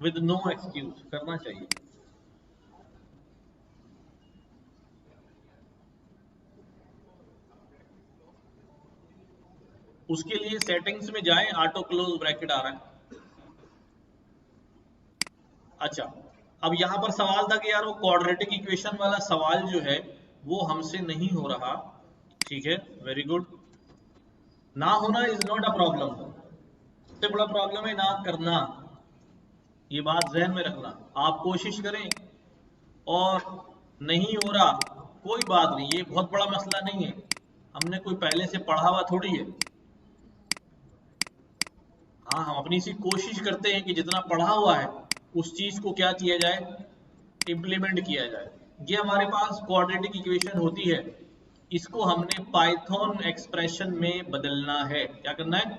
With no excuse करना चाहिए। उसके लिए सेटिंग्स में जाएं, ऑटो क्लोज ब्रैकेट आ रहा है। अच्छा, अब यहां पर सवाल था कि यार वो क्वाड्रेटिक इक्वेशन वाला सवाल जो है वो हमसे नहीं हो रहा। ठीक है, वेरी गुड। ना होना इज नॉट अ प्रॉब्लम, सबसे बड़ा प्रॉब्लम है ना करना। ये बात जहन में रखना। आप कोशिश करें और नहीं हो रहा, कोई बात नहीं, ये बहुत बड़ा मसला नहीं है। हमने कोई पहले से पढ़ा हुआ थोड़ी है। हाँ, हम अपनी सी कोशिश करते हैं कि जितना पढ़ा हुआ है उस चीज को क्या किया जाए, इम्प्लीमेंट किया जाए। ये हमारे पास क्वाड्रेटिक इक्वेशन होती है, इसको हमने पाइथन एक्सप्रेशन में बदलना है। क्या करना है?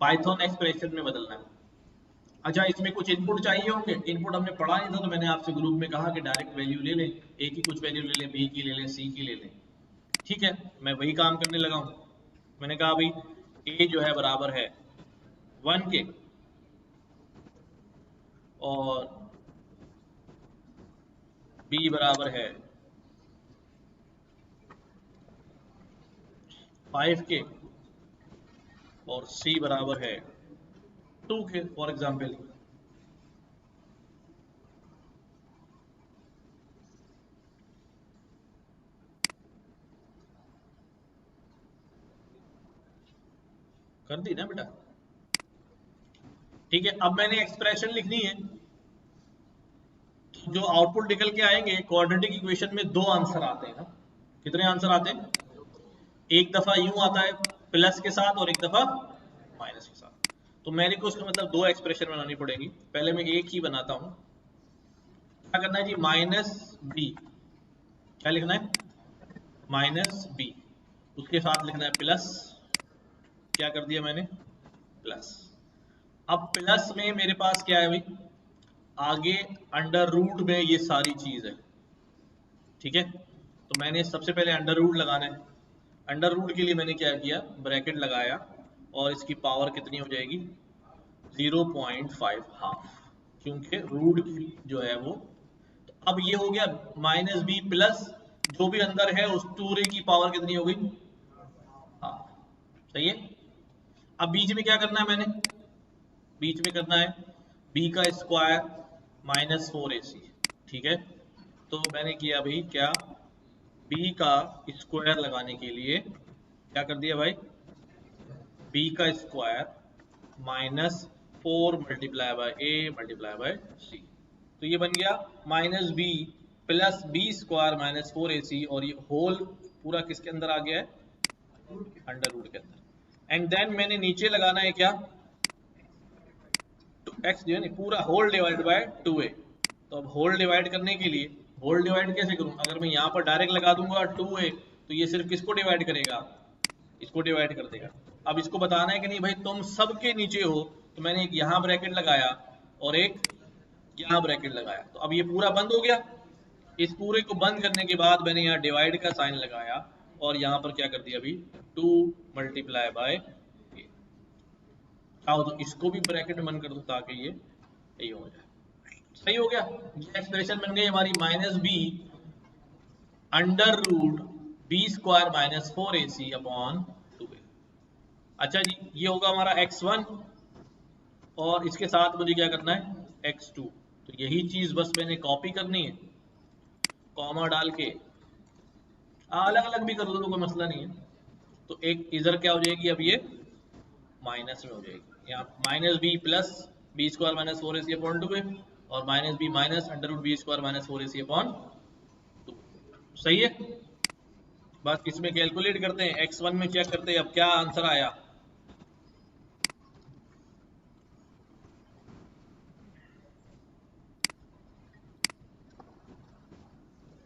पाइथन एक्सप्रेशन में बदलना है। अच्छा, इसमें कुछ इनपुट चाहिए होंगे। इनपुट हमने पढ़ा नहीं था तो मैंने आपसे ग्रुप में कहा कि डायरेक्ट वैल्यू ले लें, ए की कुछ वैल्यू ले लें, बी की ले लें, सी की ले लें। ठीक है, मैं वही काम करने लगा हूं। मैंने कहा भाई ए जो है बराबर है 1 के और बी बराबर है 5 के और सी बराबर है 2 के, फॉर एग्जाम्पल। कर दी ना बेटा? ठीक है, अब मैंने एक्सप्रेशन लिखनी है। जो आउटपुट निकल के आएंगे, क्वाड्रेटिक इक्वेशन में दो आंसर आते हैं ना। कितने आंसर आते हैं? एक दफा यूं आता है प्लस के साथ और एक दफा माइनस के साथ। तो मेरे को उसका मतलब दो एक्सप्रेशन बनानी पड़ेगी। पहले मैं एक ही बनाता हूं। क्या करना है जी? Minus B. क्या लिखना है? Minus B. उसके साथ लिखना है प्लस। क्या कर दिया मैंने? प्लस। अब प्लस में मेरे पास क्या है भाई? आगे अंडर रूट में ये सारी चीज है। ठीक है, तो मैंने सबसे पहले अंडर रूट लगाना है। अंडर रूट के लिए मैंने क्या किया? ब्रैकेट लगाया और इसकी पावर कितनी हो जाएगी? 0.5 हाफ, क्योंकि रूट जो है वो। तो अब ये हो गया माइनस बी प्लस, जो भी अंदर है उस पूरे की पावर कितनी हो गई? हाफ। सही है। अब बीच में क्या करना है मैंने? बीच में करना है बी का स्क्वायर माइनस 4ac। ठीक है, तो मैंने किया भाई क्या? बी का स्क्वायर लगाने के लिए क्या कर दिया भाई? बी का square minus 4 multiply by A multiply by C. तो ये बन गया minus B plus B square minus 4ac, और ये होल पूरा किसके अंदर आ गया है? अंडर रूट के अंदर। एंड देन मैंने नीचे लगाना है क्या? एक्स जो है ना पूरा होल डिवाइड बाय 2a। तो अब होल डिवाइड करने के लिए होल डिवाइड कैसे करूं? अगर मैं यहाँ पर डायरेक्ट लगा दूंगा 2a तो ये सिर्फ किसको डिवाइड करेगा? इसको डिवाइड कर देगा। अब इसको बताना है कि नहीं भाई तुम सबके नीचे हो, तो मैंने एक यहाँ ब्रैकेट लगाया और एक यहाँ ब्रैकेट लगाया। तो अब ये पूरा बंद हो गया। इस पूरे को बंद करने के बाद मैंने यहाँ डिवाइड का साइन लगाया और यहाँ पर क्या कर दिया अभी? 2 मल्टीप्लाई बाय। चाहो तो इसको भी ब्रैकेट में बंद कर दो ताकि ये सही हो जाए। सही हो गया। ये एक्सप्रेशन बन गई हमारी minus B under root B square minus 4ac upon 2a। अच्छा जी, ये होगा हमारा x1 और इसके साथ मुझे क्या करना है? x2। तो यही चीज बस मैंने कॉपी करनी है, कॉमा डाल के अलग अलग भी कर दो तो कोई मसला नहीं है। तो एक इधर क्या हो जाएगी? अब ये माइनस में हो जाएगी। यहाँ minus B plus B square minus 4ac upon 2a और minus B minus under root B square minus 4ac upon 2। सही है। बस इसमें कैलकुलेट करते हैं, x1 में चेक करते हैं अब क्या आंसर आया।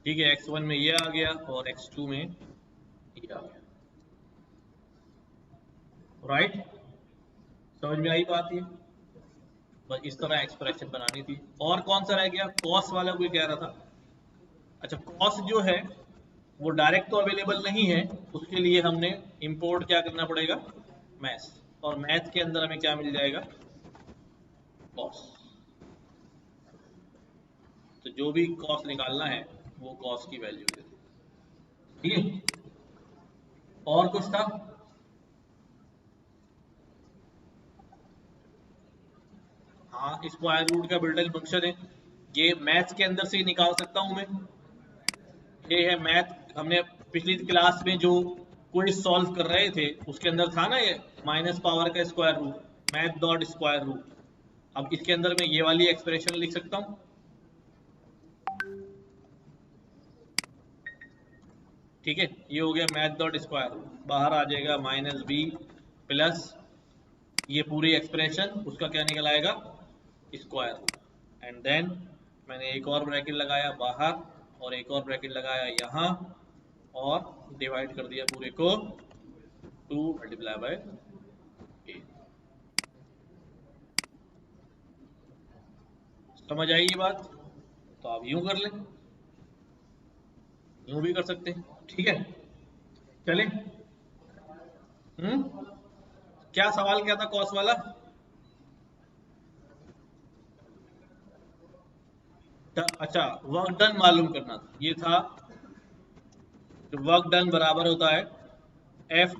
ठीक है, x1 में ये आ गया और x2 में ये आ गया। राइट, समझ में आई बात? ये बस इस तरह एक्सप्रेशन बनानी थी। और कौन सा रह गया? कॉस वाला कोई कह रहा था। अच्छा, कॉस जो है वो डायरेक्ट तो अवेलेबल नहीं है, उसके लिए हमने इंपोर्ट क्या करना पड़ेगा? मैथ। और मैथ के अंदर हमें क्या मिल जाएगा? कॉस। जो भी कॉस निकालना है वो कॉस की वैल्यू दे दो, ठीक है। और कुछ था? हाँ, स्क्वायर रूट का बिल्ट इन फंक्शन है, ये मैथ्स के अंदर से ही निकाल सकता हूं मैं। ये है मैथ, हमने पिछली क्लास में जो क्विज सॉल्व कर रहे थे उसके अंदर था ना ये माइनस पावर का square root, math dot square root. अब इसके अंदर मैं ये वाली एक्सप्रेशन लिख सकता हूँ, ठीक है। ये हो गया मैथ डॉट स्क्वायर रूट, बाहर आ जाएगा माइनस बी प्लस ये पूरी एक्सप्रेशन, उसका क्या निकल आएगा, स्क्वायर रूट। एंड देन मैंने एक और ब्रैकेट लगाया बाहर और एक और ब्रैकेट लगाया यहाँ और डिवाइड कर दिया पूरे को 2 मल्टीप्लाई बाय ए। समझ आई ये बात? तो आप यूं कर लें, यूं भी कर सकते हैं, ठीक है। चलें। क्या सवाल क्या था कॉस वाला? अच्छा, वर्क डन मालूम करना था, ये था वर्क डन बराबर होता है एफ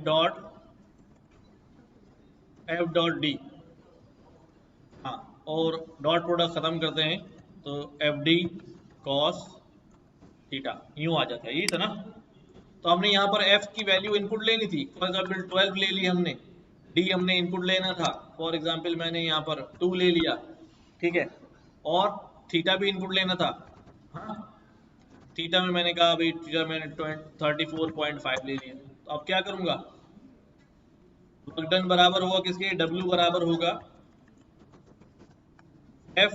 डी। हाँ, और डॉट प्रोडक्ट खत्म करते हैं तो एफ डी कॉस थीटा यूं आ जाता है, ये था ना। तो हमने यहाँ पर f की वैल्यू इनपुट लेनी थी, फॉर एग्जाम्पल 12 ले ली हमने, d हमने इनपुट लेना था, फॉर एग्जाम्पल मैंने यहाँ पर 2 ले लिया, ठीक है। और थीटा भी इनपुट लेना था, हाँ। थीटा में मैंने कहा भाई थीटा मैंने 34.5 ले लिया। तो अब क्या करूंगा, वर्क डन बराबर होगा किसके, w बराबर होगा f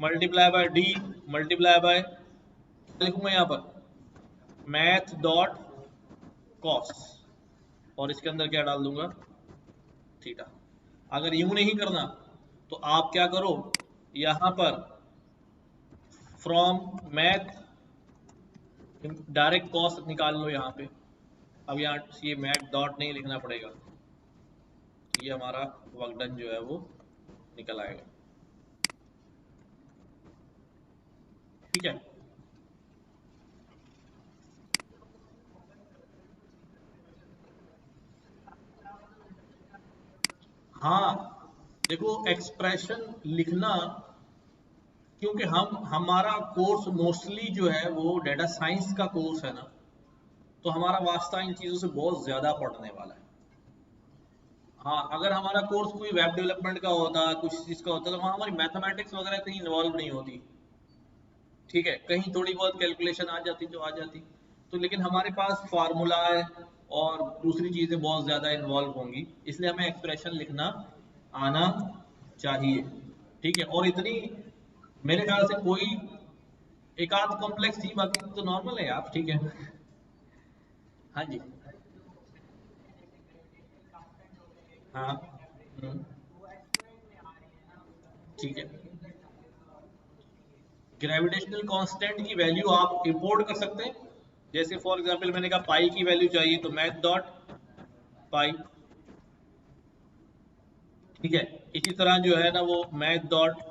multiply by d multiply by, लिखूंगा यहाँ पर मैथ डॉट कॉस और इसके अंदर क्या डाल दूंगा, थीटा। अगर यूं नहीं करना तो आप क्या करो, यहां पर फ्रॉम मैथ डायरेक्ट कॉस निकाल लो यहाँ पे। अब यहाँ ये मैथ डॉट नहीं लिखना पड़ेगा, तो ये हमारा वर्क डन जो है वो निकल आएगा, ठीक है। हाँ, देखो एक्सप्रेशन लिखना, क्योंकि हम हमारा कोर्स मोस्टली जो है वो डाटा साइंस का कोर्स है ना, तो हमारा वास्ता इन चीज़ों से बहुत ज़्यादा पढ़ने वाला है। हाँ, अगर हमारा कोर्स कोई वेब डेवलपमेंट का होता, कुछ चीज़ का होता, तो वहाँ हमारी मैथमेटिक्स वगैरह कहीं इन्वॉल्व नहीं होती, ठीक है। कहीं थोड़ी बहुत कैलकुलेशन आ जाती जो आ जाती, तो लेकिन हमारे पास फार्मूला है और दूसरी चीज़ें बहुत ज़्यादा इन्वॉल्व होंगी, इसलिए हमें एक्सप्रेशन लिखना आना चाहिए, ठीक है। और इतनी मेरे ख्याल से कोई एक आध कॉम्प्लेक्स थी, बाकी तो नॉर्मल है आप, ठीक है। हाँ जी। हाँ। हम्म, ठीक है। ग्रेविटेशनल कांस्टेंट की वैल्यू आप इंपोर्ट कर सकते हैं, जैसे फॉर एग्जांपल मैंने कहा पाई की वैल्यू चाहिए तो मैथ डॉट पाई, ठीक है। इसी तरह जो है ना वो मैथ डॉट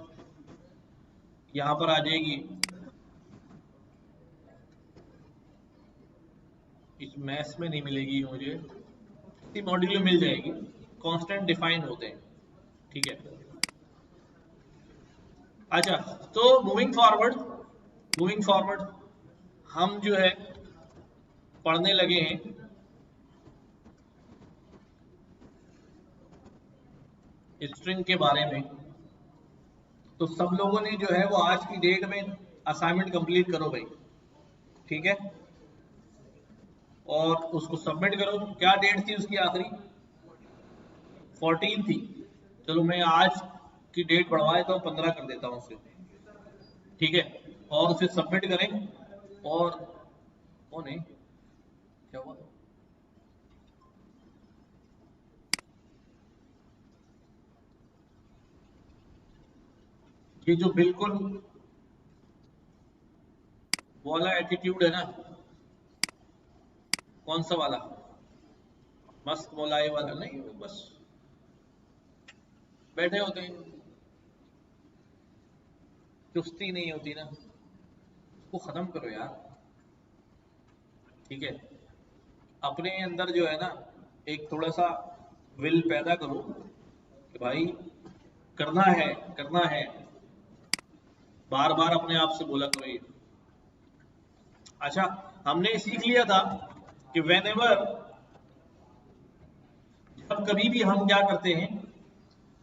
यहाँ पर आ जाएगी, इस मैथ्स में नहीं मिलेगी मुझे, इसी मॉड्यूल में मिल जाएगी, कांस्टेंट डिफाइन होते हैं, ठीक है। अच्छा, तो मूविंग फॉरवर्ड हम जो है पढ़ने लगे हैं स्ट्रिंग के बारे में। तो सब लोगों ने जो है वो आज की डेट में असाइनमेंट कंप्लीट करो भाई, ठीक है। और उसको सबमिट करो। क्या डेट थी उसकी आखिरी, 14 थी। चलो मैं आज की डेट बढ़वा देता हूँ, 15 कर देता हूँ उसे, ठीक है। और उसे सबमिट करें। और ओ नहीं, क्या हुआ, ये जो बिल्कुल वाला एटीट्यूड है ना, कौन सा वाला, मस्त मोलाई वाला नहीं, बस बैठे होते हैं, चुस्ती नहीं होती ना, वो खत्म करो यार, ठीक है। अपने अंदर जो है ना एक थोड़ा सा विल पैदा करो कि भाई करना है करना है, बार बार अपने आप से बोला करो ये। अच्छा, हमने सीख लिया था कि whenever, जब कभी भी हम क्या करते हैं,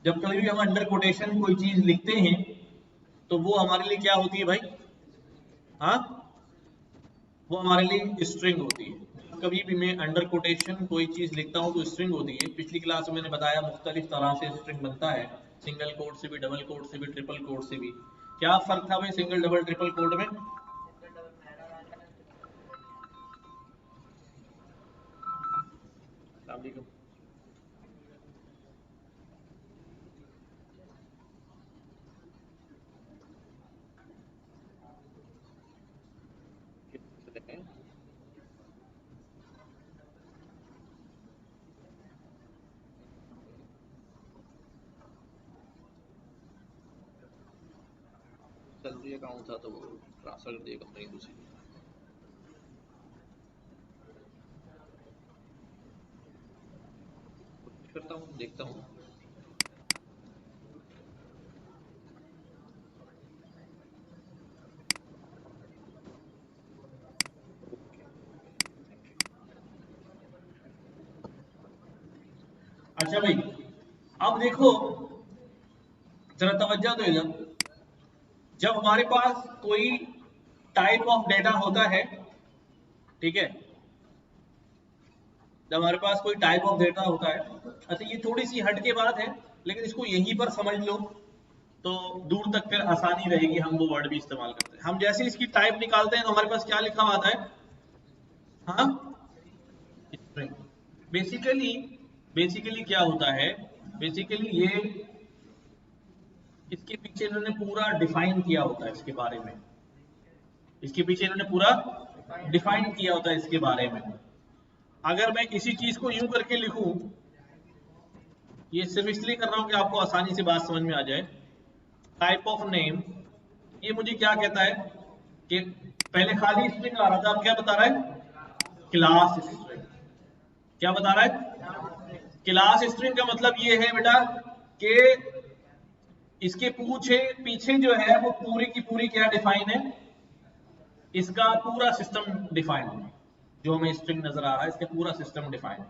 जब कभी भी हम अंडर कोटेशन कोई चीज लिखते हैं तो वो हमारे लिए क्या होती है भाई? हाँ, वो हमारे लिए स्ट्रिंग होती है। कभी भी मैं अंडर कोटेशन कोई चीज लिखता हूँ तो स्ट्रिंग होती है। पिछली क्लास में मैंने बताया मुख्तलिफ तरह से स्ट्रिंग बनता है, सिंगल कोट से भी, डबल कोट से भी, ट्रिपल कोट से भी। क्या फर्क था भाई सिंगल डबल ट्रिपल कोट में? सैलरी अकाउंट था तो वो ट्रांसफर कर दिया कंपनी दूसरी। करता हूँ, देखता हूँ। अच्छा भाई, अब देखो जरा तवज्जो दो इधर। जब हमारे पास कोई टाइप ऑफ डेटा होता है, ठीक है, जब हमारे पास कोई टाइप ऑफ डेटा होता है, अच्छा ये थोड़ी सी हट के बात है लेकिन इसको यहीं पर समझ लो तो दूर तक फिर आसानी रहेगी, हम वो वर्ड भी इस्तेमाल करते हैं। हम जैसे इसकी टाइप निकालते हैं तो हमारे पास क्या लिखा हुआ आता है? हाँ, स्ट्रिंग। बेसिकली बेसिकली क्या होता है, बेसिकली ये इसके पीछे इन्होंने पूरा डिफाइन किया होता है इसके बारे में, इसके पीछे इन्होंने पूरा डिफाइन किया होता है इसके बारे में। अगर मैं इसी चीज को यूं करके लिखूं, ये सिर्फ इसलिए कर रहा हूं कि आपको आसानी से बात समझ में आ जाए। टाइप ऑफ नेम, ये मुझे क्या कहता है कि पहले खाली स्ट्रिंग आ रहा था, अब क्या बता रहा है? Class string. क्या बता रहा है? क्लास स्ट्रिंग का मतलब ये है बेटा कि इसके पूछे पीछे जो है वो पूरी की पूरी क्या डिफाइन है? इसका पूरा सिस्टम डिफाइन है। जो हमें स्ट्रिंग नजर आ रहा है इसका पूरा सिस्टम डिफाइन है।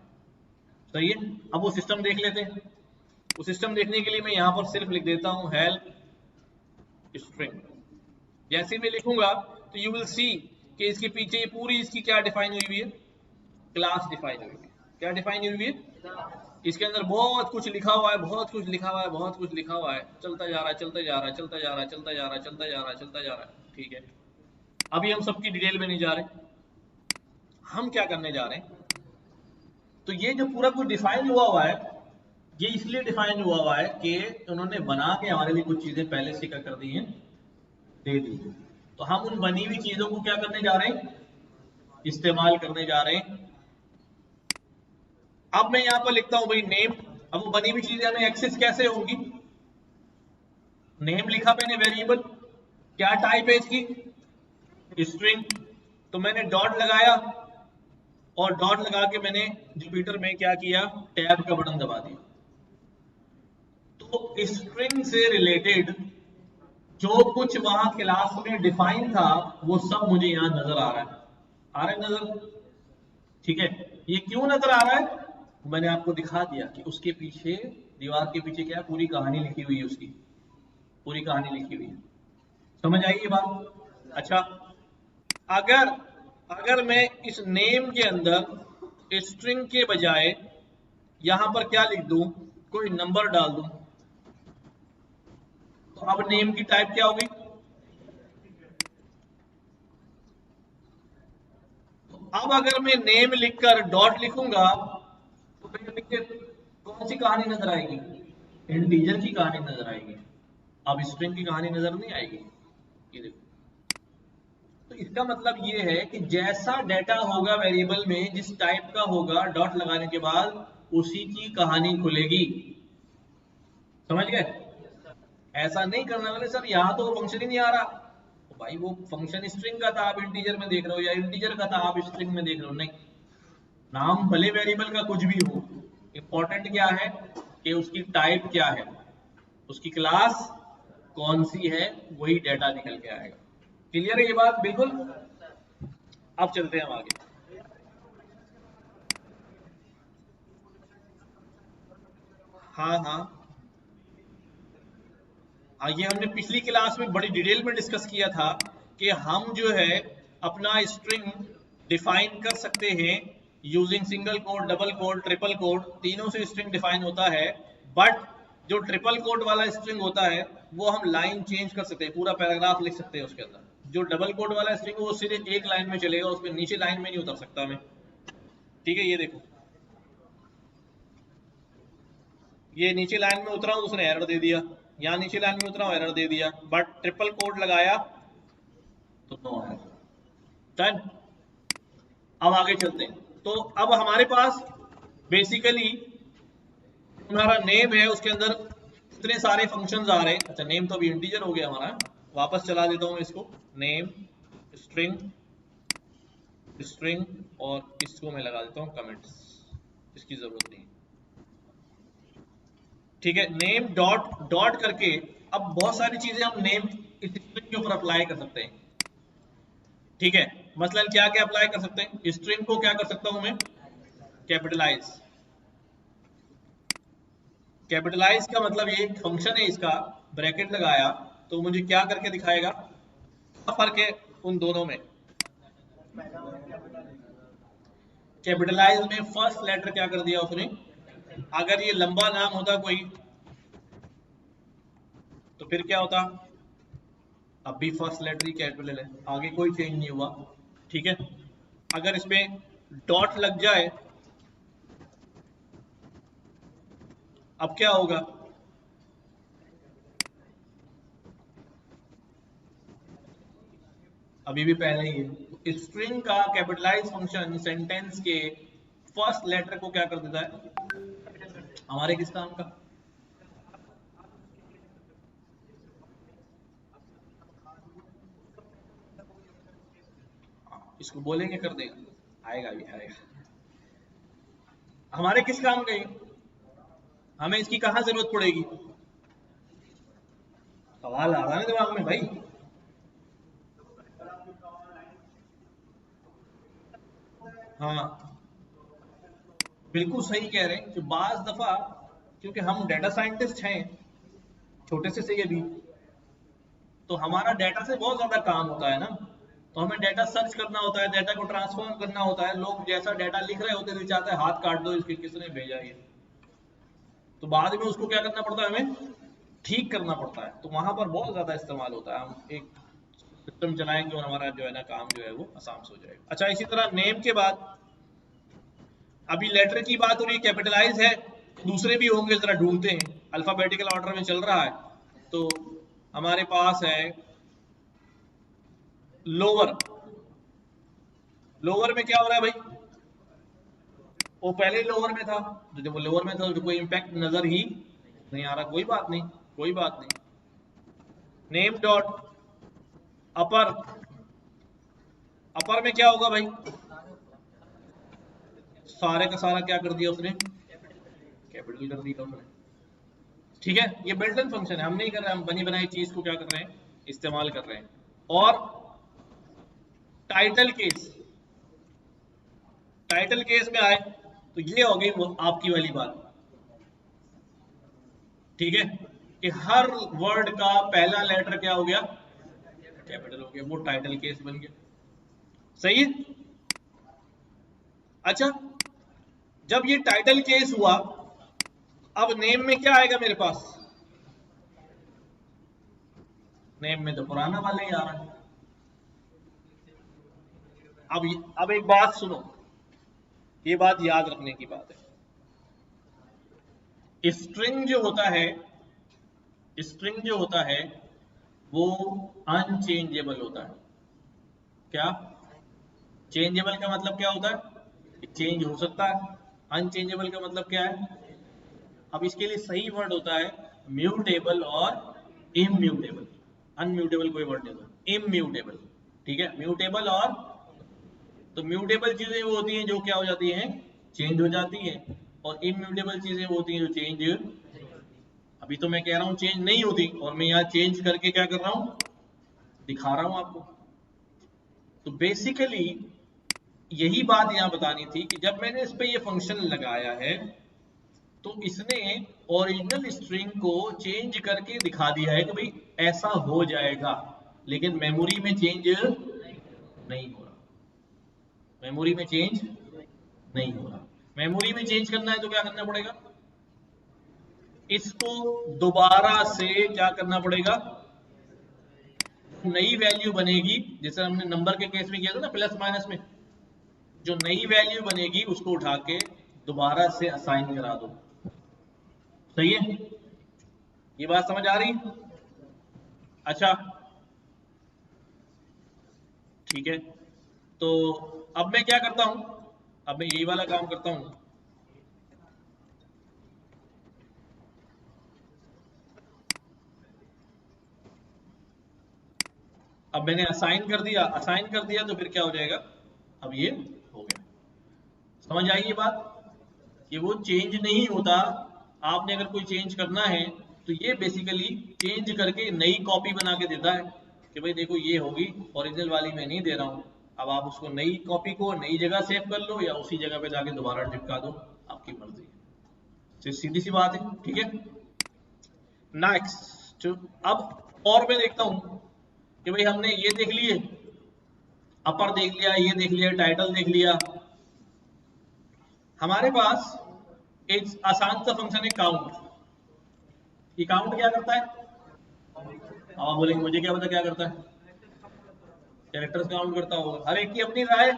सही है, अब वो सिस्टम देख लेते हैं। वो सिस्टम देखने के लिए मैं यहां पर सिर्फ लिख देता हूं हेल्प स्ट्रिंग। जैसे मैं लिखूंगा तो यू विल सी कि इसके पीछे पूरी इसकी क्या डिफाइन हुई है? क्लास डिफाइन हुई है। क्या डिफाइन हुई है? इसके अंदर बहुत कुछ लिखा हुआ है, बहुत कुछ लिखा हुआ है, बहुत कुछ लिखा हुआ है, चलता जा रहा है, चलता जा रहा है, चलता जा रहा है, चलता जा रहा है, चलता जा रहा है, चलता जा रहा है। ठीक है, अभी हम सबकी डिटेल में नहीं जा रहे, हम क्या करने जा रहे हैं, तो ये जो पूरा कुछ डिफाइन हुआ हुआ है, ये इसलिए डिफाइन हुआ हुआ है कि उन्होंने बना के हमारे लिए कुछ चीजें पहले से क्या कर दी हैं, दे दी। तो हम उन बनी हुई चीजों को क्या करने जा रहे हैं? इस्तेमाल करने जा रहे हैं। अब मैं यहां पर लिखता हूं भाई नेम। अब वो बनी हुई चीजें हमें एक्सेस कैसे होंगी? नेम लिखा मैंने वेरिएबल, क्या टाइप है इसकी? स्ट्रिंग। तो मैंने डॉट लगाया और डॉट लगा के मैंने जुपिटर में क्या किया? टैब का बटन दबा दिया। तो स्ट्रिंग से रिलेटेड जो कुछ वहां क्लास में डिफाइन था वो सब मुझे यहां नजर आ रहा है। आ रहा है नजर? ठीक है, ये क्यों नजर आ रहा है? मैंने आपको दिखा दिया कि उसके पीछे, दीवार के पीछे क्या है, पूरी कहानी लिखी हुई है, उसकी पूरी कहानी लिखी हुई है। समझ आई ये बात? अच्छा, अगर अगर मैं इस नेम के अंदर स्ट्रिंग के बजाय यहां पर क्या लिख दूं, कोई नंबर डाल दूं, तो अब नेम की टाइप क्या होगी? अब अगर मैं नेम लिखकर डॉट लिखूंगा तो मेरे पीछे कौन सी कहानी नजर आएगी? इंटीजर की कहानी नजर आएगी। अब स्ट्रिंग की कहानी नजर नहीं आएगी। ये देखो, तो इसका मतलब ये है कि जैसा डेटा होगा वेरिएबल में, जिस टाइप का होगा, डॉट लगाने के बाद उसी की कहानी खुलेगी। समझ गए? ऐसा नहीं करने वाले सर, यहां तो फंक्शन ही नहीं आ रहा, तो भाई वो फंक्शन स्ट्रिंग का था, आप इंटीजर में देख रहे हो, या इंटीजर का था आप स्ट्रिंग में देख रहे हो? नहीं, नाम भले वेरिएबल का कुछ भी हो, इंपॉर्टेंट क्या है कि उसकी टाइप क्या है, उसकी क्लास कौन सी है, वही डेटा निकल के आएगा। क्लियर है ये बात? बिल्कुल। अब चलते हैं हम आगे। हाँ हाँ हाँ, ये हमने पिछली क्लास में बड़ी डिटेल में डिस्कस किया था कि हम जो है अपना स्ट्रिंग डिफाइन कर सकते हैं using single code, double quote, triple code, तीनों से स्ट्रिंग डिफाइन होता है। बट जो ट्रिपल कोड वाला स्ट्रिंग होता है वो हम लाइन चेंज कर सकते हैं, पूरा पैराग्राफ लिख सकते हैं उसके अंदर। जो डबल कोड वाला स्ट्रिंग वो सीधे एक लाइन में चलेगा, उसमें नीचे लाइन में नहीं उतर सकता मैं। ठीक है, ये देखो, ये नीचे लाइन में उतरा हूं, उसने एरर दे दिया, यहाँ नीचे लाइन में उतरा हूं, एरर दे दिया। बट ट्रिपल कोड लगाया तो नो एरर। डन। अब आगे चलते हैं। तो अब हमारे पास बेसिकली हमारा नेम है, उसके अंदर इतने सारे फंक्शंस आ रहे हैं। अच्छा, नेम तो अभी इंटीजर हो गया हमारा, वापस चला देता हूं इसको, नेम स्ट्रिंग स्ट्रिंग, और इसको मैं लगा देता हूं कमेंट्स, इसकी जरूरत नहीं। ठीक है, नेम डॉट डॉट करके अब बहुत सारी चीजें हम नेम स्ट्रिंग के ऊपर अप्लाई कर सकते हैं। ठीक है, मसलन क्या क्या अप्लाई कर सकते हैं? स्ट्रिंग को क्या कर सकता हूं मैं? कैपिटलाइज। कैपिटलाइज का मतलब ये फंक्शन है, इसका ब्रैकेट लगाया तो मुझे क्या करके दिखाएगा? क्या फर्क है उन दोनों में? कैपिटलाइज में फर्स्ट लेटर क्या कर दिया उसने, अगर ये लंबा नाम होता कोई तो फिर क्या होता? अब भी फर्स्ट लेटर ही कैपिटल है, आगे कोई चेंज नहीं हुआ। ठीक है, अगर इसमें डॉट लग जाए अब क्या होगा? अभी भी पहले ही है। स्ट्रिंग का कैपिटलाइज फंक्शन सेंटेंस के फर्स्ट लेटर को क्या कर देता है? हमारे किस काम का? इसको बोलेंगे कर देगा, आएगा भी आएगा। हमारे किस काम का ये? हमें इसकी कहां जरूरत पड़ेगी? सवाल आ रहा है दिमाग में भाई। हाँ, बिल्कुल सही कह रहे हैं कि बाज दफा, क्योंकि हम डेटा साइंटिस्ट हैं छोटे से ये भी, तो हमारा डेटा से बहुत ज्यादा काम होता है ना, तो हमें डेटा सर्च करना होता है, डेटा को ट्रांसफॉर्म करना होता है। लोग जैसा डेटा लिख रहे होते हैं चाहते हैं हाथ काट दो इसके, किसने भेजा ये, तो बाद में उसको क्या करना पड़ता है? हमें ठीक करना पड़ता है। तो वहां पर बहुत ज्यादा इस्तेमाल होता है। हम एक सिस्टम चलाएंगे और हमारा जो है ना काम जो है वो आसान से हो जाएगा। अच्छा, इसी तरह नेम के बाद अभी लेटर की बात हो रही है, कैपिटलाइज है, दूसरे भी होंगे, जरा ढूंढते हैं। अल्फाबेटिकल ऑर्डर में चल रहा है, तो हमारे पास है लोअर। लोअर में क्या हो रहा है भाई? वो पहले ही लोअर में था, तो जब वो लोअर में था तो कोई इंपैक्ट नजर ही नहीं आ रहा। कोई बात नहीं, कोई बात नहीं। नेम डॉट अपर, अपर में क्या होगा भाई? सारे का सारा क्या कर दिया उसने? कैपिटल कर दिया उसने। ठीक है, ये बिल्ट इन फंक्शन है, हम नहीं कर रहे, हम बनी बनाई चीज को क्या कर रहे हैं? इस्तेमाल कर रहे हैं। और टाइटल केस, टाइटल केस में आए तो ये हो गई वो आपकी वाली बात। ठीक है, कि हर वर्ड का पहला लेटर क्या हो गया? कैपिटल हो गया, वो टाइटल केस बन गया। सही है। अच्छा, जब ये टाइटल केस हुआ, अब नेम में क्या आएगा मेरे पास? नेम में तो पुराना वाला ही आ रहा है। अब एक बात सुनो, ये बात याद रखने की बात है। स्ट्रिंग जो होता है, स्ट्रिंग जो होता है वो अनचेंजेबल होता है। क्या? चेंजेबल का मतलब क्या होता है? चेंज हो सकता है। अनचेंजेबल का मतलब क्या है? अब इसके लिए सही वर्ड होता है म्यूटेबल और इम्यूटेबल। अनम्यूटेबल कोई वर्ड नहीं होता, इम्यूटेबल, ठीक है। म्यूटेबल और, तो म्यूटेबल चीजें वो होती हैं जो क्या हो जाती हैं, चेंज हो जाती हैं, और इम्यूटेबल चीजें वो होती हैं जो चेंज, अभी तो मैं कह रहा हूं चेंज नहीं होती, और मैं यहाँ चेंज करके क्या कर रहा हूं, दिखा रहा हूं आपको। तो बेसिकली यही बात यहां बतानी थी कि जब मैंने इस पे ये फंक्शन लगाया है तो इसने ओरिजिनल स्ट्रिंग को चेंज करके दिखा दिया है कि भाई ऐसा हो जाएगा, लेकिन मेमोरी में चेंज नहीं हो रहा, मेमोरी में चेंज नहीं हो रहा। मेमोरी में चेंज करना है तो क्या करना पड़ेगा, इसको दोबारा से क्या करना पड़ेगा, नई वैल्यू बनेगी, जैसे हमने नंबर के केस में किया था ना प्लस माइनस में, जो नई वैल्यू बनेगी उसको उठा के दोबारा से असाइन करा दो। सही है, ये बात समझ आ रही? अच्छा ठीक है, तो अब मैं क्या करता हूं, अब मैं यही वाला काम करता हूं। अब मैंने असाइन कर दिया, असाइन कर दिया तो फिर क्या हो जाएगा, अब ये हो गया। समझ आई ये बात कि वो चेंज नहीं होता, आपने अगर कोई चेंज करना है तो ये बेसिकली चेंज करके नई कॉपी बना के देता है कि भाई देखो ये होगी, ओरिजिनल वाली मैं नहीं दे रहा हूं। अब आप उसको नई कॉपी को नई जगह सेव कर लो या उसी जगह पे जाके दोबारा चिपका दो, आपकी मर्जी है। तो सीधी सी बात है, ठीक है। नेक्स्ट, अब और मैं देखता हूं कि भाई हमने ये देख लिए, अपर देख लिया, ये देख लिया, टाइटल देख लिया, हमारे पास एक आसान सा फंक्शन है काउंट। ये काउंट क्या करता है, आप बोलेंगे मुझे क्या पता क्या करता है, कैरेक्टर्स काउंट करता होगा, हर एक की अपनी राय।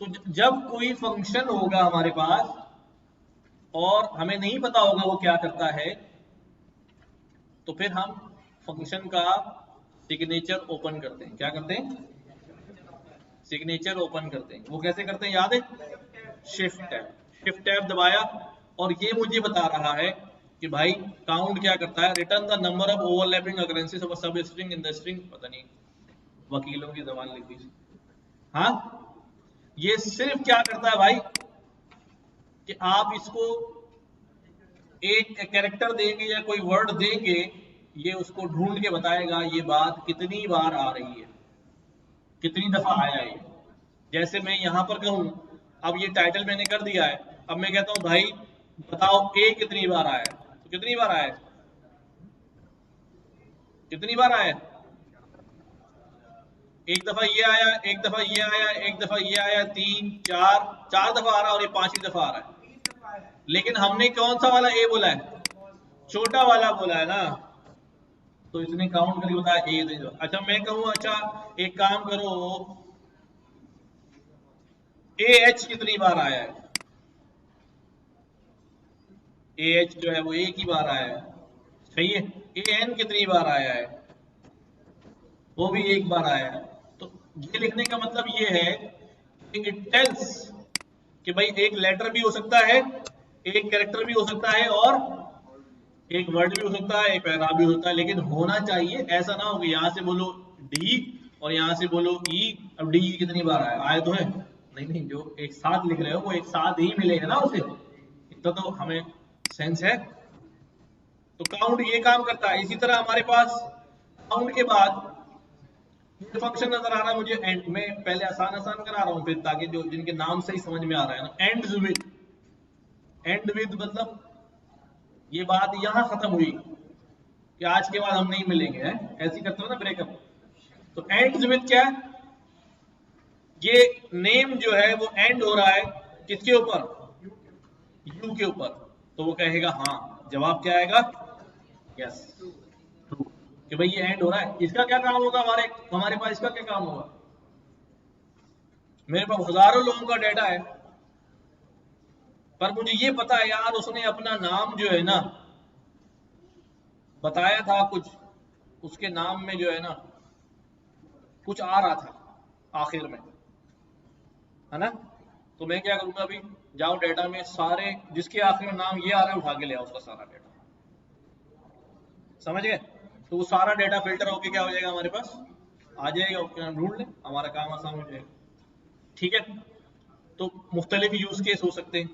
तो जब कोई फंक्शन होगा हमारे पास और हमें नहीं पता होगा वो क्या करता है, तो फिर हम फंक्शन का सिग्नेचर ओपन करते हैं। क्या करते हैं, सिग्नेचर ओपन करते हैं। वो कैसे करते हैं याद है, शिफ्ट टैब, शिफ्ट टैब दबाया और ये मुझे बता रहा है कि भाई काउंट क्या करता है, return the number of overlapping occurrences of substring in the string, पता नहीं वकीलों की जबान लिख दी। हाँ, ये सिर्फ क्या करता है भाई कि आप इसको एक कैरेक्टर देंगे या कोई वर्ड देंगे, ये उसको ढूंढ के बताएगा ये बात कितनी बार आ रही है, कितनी दफा आया है। जैसे मैं यहां पर कहूं, अब ये टाइटल मैंने कर दिया है, अब मैं कहता हूं भाई बताओ ए कितनी बार आया है, तो कितनी बार आया है, कितनी बार आया है, एक दफा ये आया, एक दफा ये आया, एक दफा ये आया, तीन चार, चार दफा आ रहा है और ये पांचवी दफा आ रहा है। लेकिन हमने कौन सा वाला ए बोला है, छोटा वाला बोला है ना, तो इसने काउंट करके बताया ए। अच्छा मैं कहूं, अच्छा एक काम करो, ए एच कितनी बार आया है, ए एच जो है वो एक ही बार आया है, सही है। ए एन कितनी बार आया है, वो भी एक बार आया है। तो ये लिखने का मतलब ये है कि इट टेल्स कि भाई एक लेटर भी हो सकता है, एक कैरेक्टर भी हो सकता है, और एक वर्ड भी हो सकता है, एक पैराग्राफ भी हो सकता है, लेकिन होना चाहिए ऐसा ना हो कि यहाँ से बोलो डी और यहाँ से बोलो ई। अब डी कितनी बार आया, आया तो है नहीं, नहीं जो एक साथ लिख रहे हो वो एक साथ ही मिलेगा ना उसे, इतना तो हमें सेंस है। तो काउंट ये काम करता है। इसी तरह हमारे पास काउंट के बाद फंक्शन नजर आ रहा है मुझे एंड में, पहले आसान आसान करा रहा हूं फिर ताकि जो जिनके नाम से ही समझ में आ रहा है ना, एंड विद, एंड विद मतलब ये बात यहां खत्म हुई कि आज के बाद हम नहीं मिलेंगे, है ऐसी करते हो ना ब्रेकअप। तो एंड विद क्या है, ये नेम जो है वो एंड हो रहा है किसके ऊपर, यू के ऊपर, तो वो कहेगा हाँ, जवाब क्या आएगा, यस ट्रू, कि भाई ये एंड हो रहा है। इसका क्या काम होगा, हमारे पास इसका क्या काम होगा, मेरे पास हजारों लोगों का डेटा है, पर मुझे ये पता है यार उसने अपना नाम जो है ना बताया था कुछ, उसके नाम में जो है ना कुछ आ रहा था आखिर में, है ना। तो मैं क्या करूंगा, अभी जाओ डेटा में सारे जिसके आखिर में नाम ये आ रहा है उठा के ले आओ उसका सारा डेटा, समझ गए। तो वो सारा डेटा फिल्टर होके क्या हो जाएगा हमारे पास आ जाएगा, उसके हम ढूंढ लें, हमारा काम आसान हो जाएगा। ठीक है, तो मुख्तलिफ यूज केस हो सकते हैं।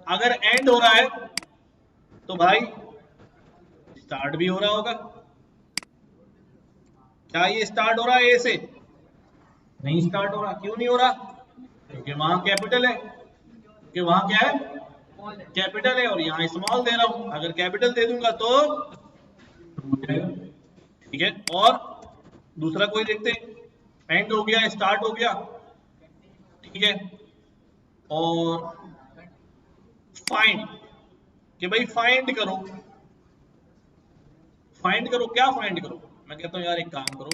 अगर एंड हो रहा है तो भाई स्टार्ट भी हो रहा होगा। क्या ये स्टार्ट हो रहा है ए से? नहीं स्टार्ट हो रहा। क्यों नहीं हो रहा? क्योंकि वहां कैपिटल है, कि वहां क्या है, कैपिटल है, और यहाँ स्मॉल दे रहा हूं। अगर कैपिटल दे दूंगा तो हो जाएगा। ठीक है, और दूसरा कोई देखते हैं, एंड हो गया, स्टार्ट हो गया, ठीक है, और फाइंड, कि भाई फाइंड करो। फाइंड करो, क्या फाइंड करो? मैं कहता हूं यार एक काम करो,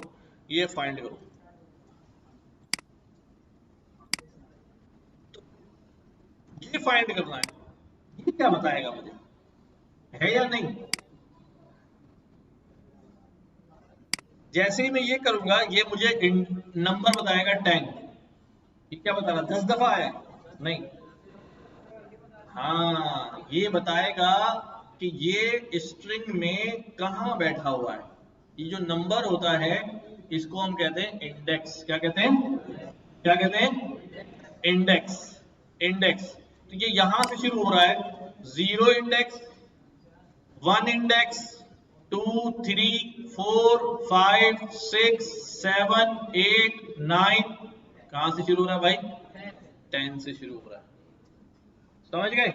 ये फाइंड करो। तो ये फाइंड करना है, ये क्या बताएगा मुझे, है या नहीं? जैसे ही मैं ये करूंगा ये मुझे नंबर बताएगा 10। ये क्या बता रहा, 10 दफा है? नहीं, हाँ ये बताएगा कि ये स्ट्रिंग में कहां बैठा हुआ है। ये जो नंबर होता है इसको हम कहते हैं इंडेक्स। क्या कहते हैं? क्या कहते हैं? इंडेक्स। इंडेक्स, तो ये यहां से शुरू हो रहा है, 0 इंडेक्स, 1 इंडेक्स, 2 3 4 5 6 7 8 9, कहां से शुरू हो रहा है भाई? 10 से शुरू हो रहा है। समझ गए?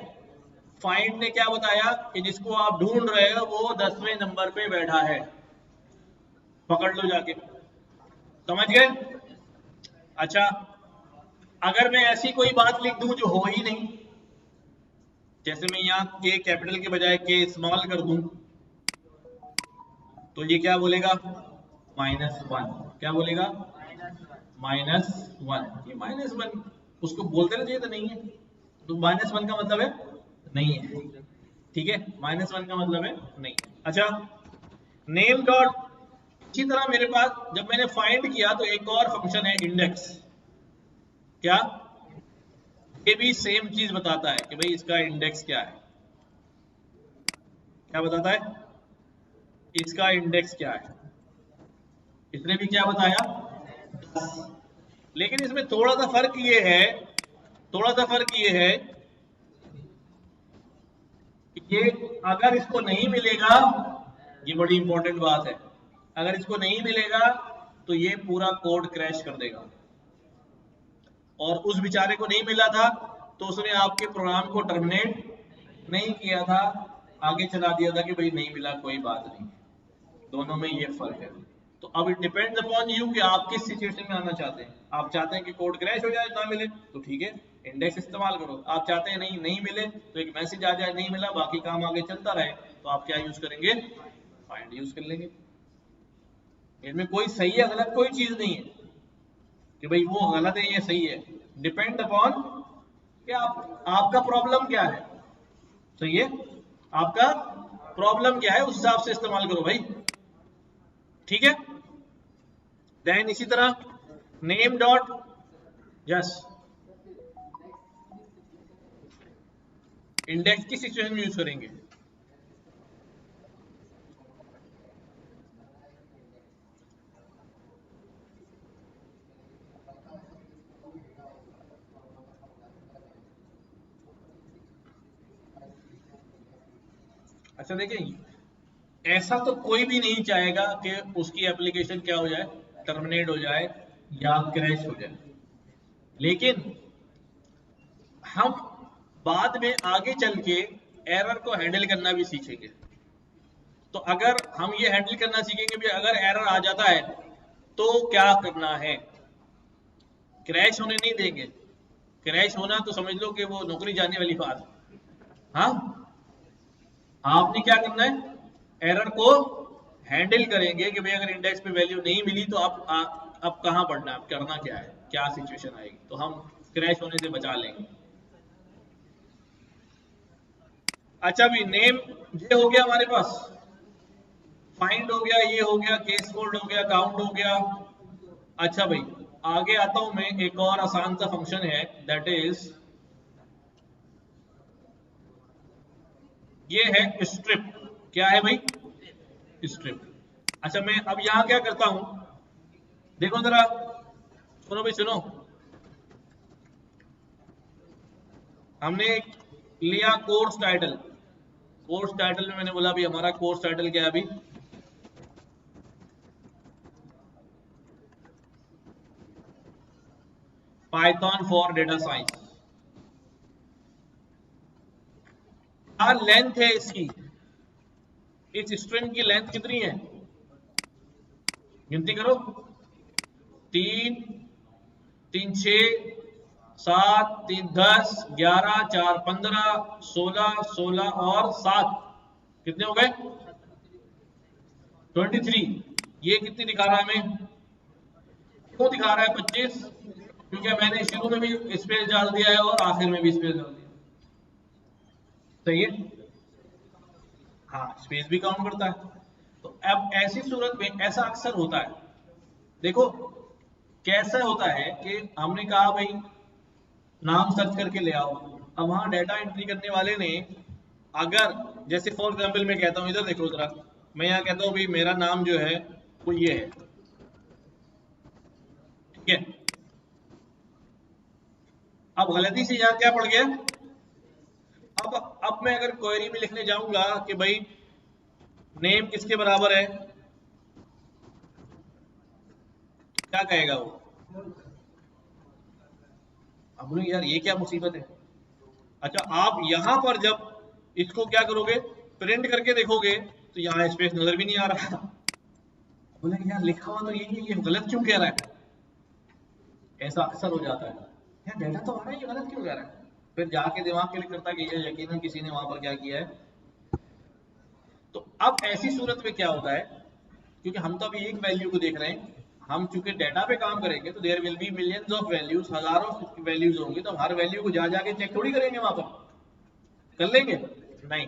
फाइंड ने क्या बताया कि जिसको आप ढूंढ रहे हो वो 10वें नंबर पे बैठा है, पकड़ लो जाके। समझ गए? अच्छा, अगर मैं ऐसी कोई बात लिख दूं जो हो ही नहीं, जैसे मैं यहाँ के कैपिटल के बजाय के स्मॉल कर दूं, तो ये क्या बोलेगा? -1। क्या बोलेगा? -1। ये -1 उसको बोलते ना चाहिए तो नहीं है, तो -1 का मतलब है नहीं है। ठीक है, -1 का मतलब है नहीं। अच्छा, नेम डॉट, इसी तरह मेरे पास जब मैंने फाइंड किया तो एक और फंक्शन है इंडेक्स। क्या? ये भी सेम चीज बताता है कि भाई इसका इंडेक्स क्या है। क्या बताता है? इसका इंडेक्स क्या है। इसने भी क्या बताया? 10। लेकिन इसमें थोड़ा सा फर्क ये है, थोड़ा सा फर्क ये है कि ये अगर इसको नहीं मिलेगा, ये बड़ी इंपॉर्टेंट बात है, अगर इसको नहीं मिलेगा तो ये पूरा कोड क्रैश कर देगा। और उस बेचारे को नहीं मिला था तो उसने आपके प्रोग्राम को टर्मिनेट नहीं किया था, आगे चला दिया था कि भाई नहीं मिला कोई बात नहीं। दोनों में ये फर्क है। तो अब इट डिपेंड्स अपॉन यू कि आप किस सिचुएशन में आना चाहते हैं। आप चाहते हैं कि कोड क्रैश हो जाए ना मिले तो ठीक है, इंडेक्स इस्तेमाल करो। आप चाहते हैं नहीं नहीं मिले तो एक मैसेज आ जाए नहीं मिला, बाकी काम आगे चलता रहे, तो आप क्या यूज करेंगे? फाइंड यूज कर लेंगे। इनमें कोई सही है गलत कोई चीज नहीं है कि भाई वो गलत है ये सही है। डिपेंड अपॉन कि आपका प्रॉब्लम क्या है। सही है, आपका प्रॉब्लम क्या है उस हिसाब से इस्तेमाल करो भाई। ठीक है, देन इसी तरह नेम डॉट, यस, इंडेक्स की सिचुएशन में यूज करेंगे। अच्छा देखिए, ऐसा तो कोई भी नहीं चाहेगा कि उसकी एप्लीकेशन क्या हो जाए, टर्मिनेट हो जाए या क्रैश हो जाए। लेकिन हम बाद में आगे चल के एरर को हैंडल करना भी सीखेंगे। तो अगर हम ये हैंडल करना सीखेंगे भी, अगर एरर आ जाता है तो क्या करना है, क्रैश होने नहीं देंगे। क्रैश होना तो समझ लो कि वो नौकरी जाने वाली बात। हाँ, आपने क्या करना है, एरर को हैंडल करेंगे कि भाई अगर इंडेक्स पे वैल्यू नहीं मिली तो अब कहां पढ़ना है, अब करना क्या है, क्या सिचुएशन आएगी, तो हम क्रैश होने से बचा लेंगे। अच्छा भी नेम ये हो गया हमारे पास, फाइंड हो गया, ये हो गया, केस फोल्ड हो गया, काउंट हो गया। अच्छा भाई आगे आता हूं मैं, एक और आसान सा फंक्शन है, दैट इज ये है स्ट्रिप। क्या है भाई? स्ट्रिप। अच्छा मैं अब यहां क्या करता हूं, देखो जरा, सुनो भाई सुनो, हमने लिया कोर्स टाइटल, कोर्स टाइटल में मैंने बोला भी हमारा कोर्स टाइटल क्या है अभी, पाइथन फॉर डेटा साइंस। क्या लेंथ है इसकी, इस स्ट्रिंग की लेंथ कितनी है, गिनती करो, 3 3 6 7 3 10 11 4 15 16 16 और 7, कितने हो गए 23। ये कितनी दिखा रहा है हमें, क्यों दिखा रहा है 25, क्योंकि मैंने शुरू में भी स्पेस डाल दिया है और आखिर में भी स्पेस डाल दिया, सही है, हाँ स्पेस भी काउंट करता है। तो अब ऐसी सूरत में ऐसा अक्सर होता है, देखो कैसा होता है कि हमने कहा भाई नाम सर्च करके ले आओ, अब वहां डाटा एंट्री करने वाले ने अगर जैसे फॉर एग्जांपल मैं कहता हूं, इधर देखो जरा, मैं यहाँ कहता हूं भाई मेरा नाम जो है वो ये है, ठीक है, अब गलती से यहाँ क्या पड़ गया, अब मैं अगर क्वेरी में लिखने जाऊंगा कि भाई नेम किसके बराबर है, क्या कहेगा वो, अब बोले यार ये क्या मुसीबत है। अच्छा आप यहां पर जब इसको क्या करोगे, प्रिंट करके देखोगे तो यहाँ स्पेस नजर भी नहीं आ रहा, बोले यार लिखा हुआ तो यही है, ये गलत क्यों कह रहा है, ऐसा अक्सर हो जाता है, यार डाटा तो आ रहा है, ये गलत क्यों कह रहा है, फिर जाके दिमाग क्लिक करता है कि ये यकीनन किसी ने वहां पर क्या किया है। तो अब ऐसी सूरत में क्या होता है, क्योंकि हम तो अभी एक वैल्यू को देख रहे हैं, हम चूंकि डेटा पे काम करेंगे तो there will be millions of values, हजारों वैल्यूज होंगी, तो हर वैल्यू को जा जाके चेक थोड़ी करेंगे, वहां पर कर लेंगे नहीं,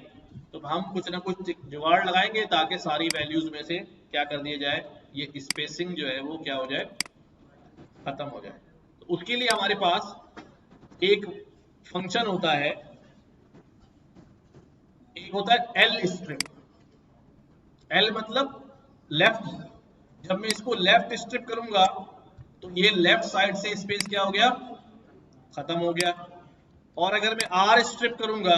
तो हम कुछ ना कुछ जुगाड़ लगाएंगे ताकि सारी वैल्यूज में से क्या कर दिया जाए, ये स्पेसिंग जो है वो क्या हो जाए, खत्म हो जाए। तो उसके लिए हमारे पास एक फंक्शन होता है, एक होता है एल स्ट्रिप, एल मतलब लेफ्ट, जब मैं इसको लेफ्ट स्ट्रिप करूंगा तो ये लेफ्ट साइड से स्पेस क्या हो गया, खत्म हो गया, और अगर मैं आर स्ट्रिप करूंगा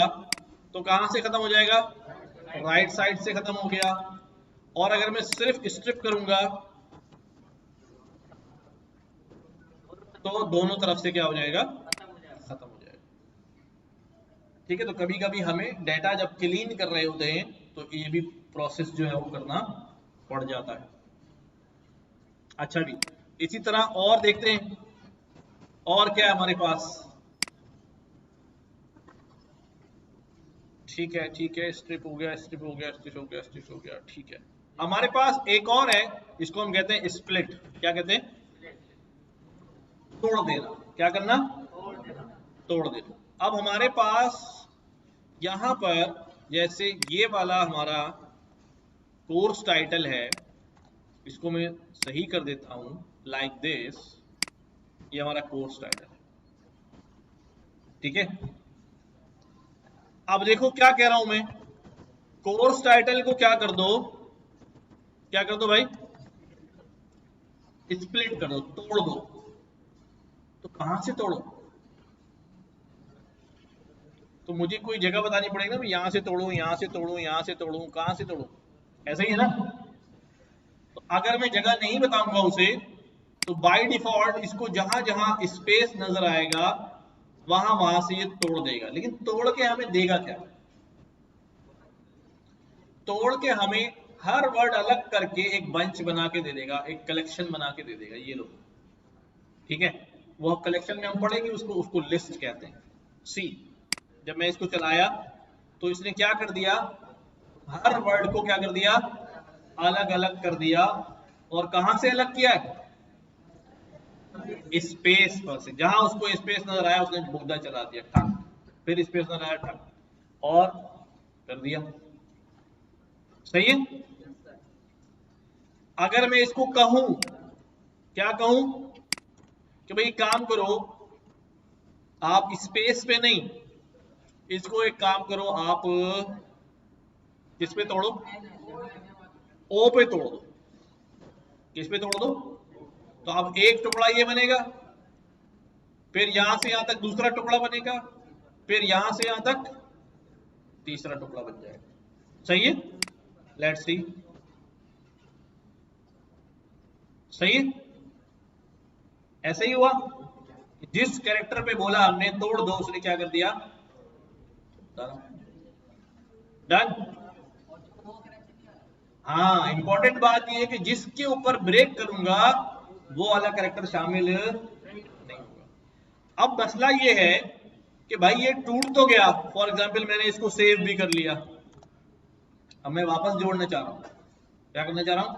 तो कहां से खत्म हो जाएगा, राइट साइड से खत्म हो गया, और अगर मैं सिर्फ स्ट्रिप करूंगा तो दोनों तरफ से क्या हो जाएगा, खत्म हो जाएगा, ठीक है। तो कभी कभी हमें डेटा जब क्लीन कर रहे होते हैं तो ये भी प्रोसेस जो है वो करना पड़ जाता है। अच्छा भी इसी तरह और देखते हैं, और क्या है हमारे पास, ठीक है स्ट्रिप हो गया, स्ट्रिप हो गया, स्ट्रिप हो गया, स्ट्रिप हो गया, ठीक है। हमारे पास एक और है, इसको हम कहते हैं स्प्लिट, क्या कहते हैं, तोड़ देना, क्या करना, तोड़ देना। अब हमारे पास यहां पर जैसे ये वाला हमारा कोर्स टाइटल है, इसको मैं सही कर देता हूं लाइक दिस, ये हमारा कोर्स टाइटल है, ठीक है। अब देखो क्या कह रहा हूं मैं, कोर्स टाइटल को क्या कर दो, क्या कर दो भाई, स्प्लिट कर दो, तोड़ दो, तो कहां से तोड़ो, तो मुझे कोई जगह बतानी पड़ेगी ना, यहां से तोड़ू, यहां से तोड़ू, यहां से तोड़ू, कहां से तोड़ू, ऐसा ही है ना। तो अगर मैं जगह नहीं बताऊंगा उसे तो बाय डिफॉल्ट इसको जहां जहां स्पेस नजर आएगा वहां वहां से ये तोड़ देगा, लेकिन तोड़ के हमें देगा क्या, तोड़ के हमें हर वर्ड अलग करके एक बंच बना के दे देगा, एक कलेक्शन बना के दे देगा, ये लो, ठीक है। वो कलेक्शन में हम पढ़ेंगे उसको, उसको लिस्ट कहते हैं। सी जब मैं इसको चलाया तो इसने क्या कर दिया, हर वर्ड को क्या कर दिया, अलग अलग कर दिया, और कहां से अलग किया है, स्पेस पर से, जहां उसको स्पेस नजर आया उसने मुद्दा चला दिया ठक, फिर स्पेस नजर आया ठक, और कर दिया, सही है। अगर मैं इसको कहूं, क्या कहूं कि भाई काम करो, आप स्पेस पे नहीं, इसको एक काम करो, आप किस पे तोड़ो, ओ पे तोड़ दो, किस पे तोड़ दो? तो अब एक टुकड़ा ये बनेगा, फिर यहां से यहां तक दूसरा टुकड़ा बनेगा, फिर यहां से यहां तक तीसरा टुकड़ा बन जाएगा। सही है? Let's see. सही है? ऐसे ही हुआ, जिस कैरेक्टर पे बोला हमने तोड़ दो उसने क्या कर दिया? डन। हाँ, इंपॉर्टेंट बात यह है कि जिसके ऊपर ब्रेक करूंगा वो वाला कैरेक्टर शामिल नहीं होगा। अब मसला ये है कि भाई ये टूट तो गया, फॉर एग्जाम्पल मैंने इसको सेव भी कर लिया, अब मैं वापस जोड़ना चाह रहा हूं। क्या करना चाह रहा हूं?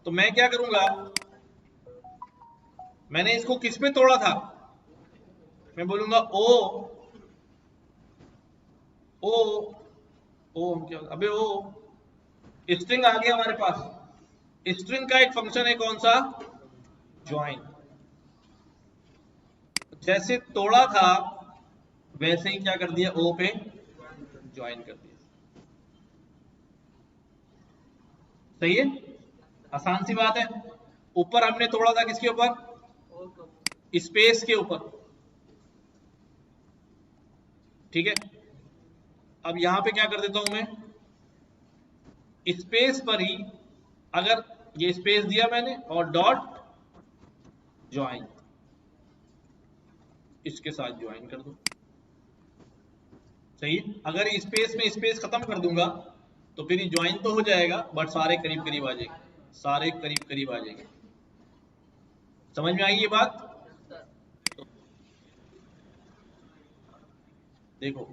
तो मैं क्या करूंगा, मैंने इसको किस पे तोड़ा था? मैं बोलूंगा ओ ओ ओ क्या, अबे ओ स्ट्रिंग आ गया हमारे पास। स्ट्रिंग का एक फंक्शन है कौन सा? ज्वाइन। जैसे तोड़ा था वैसे ही क्या कर दिया, ओ पे ज्वाइन कर दिया। सही है? आसान सी बात है। ऊपर हमने तोड़ा था किसके ऊपर? स्पेस के ऊपर। ठीक है, अब यहां पे क्या कर देता हूं मैं, स्पेस पर ही अगर ये स्पेस दिया मैंने और डॉट ज्वाइन, इसके साथ ज्वाइन कर दो। सही है? अगर स्पेस में स्पेस खत्म कर दूंगा तो फिर ज्वाइन तो हो जाएगा बट सारे करीब करीब आ जाएंगे, सारे करीब करीब आ जाएंगे। समझ में आई ये बात? देखो,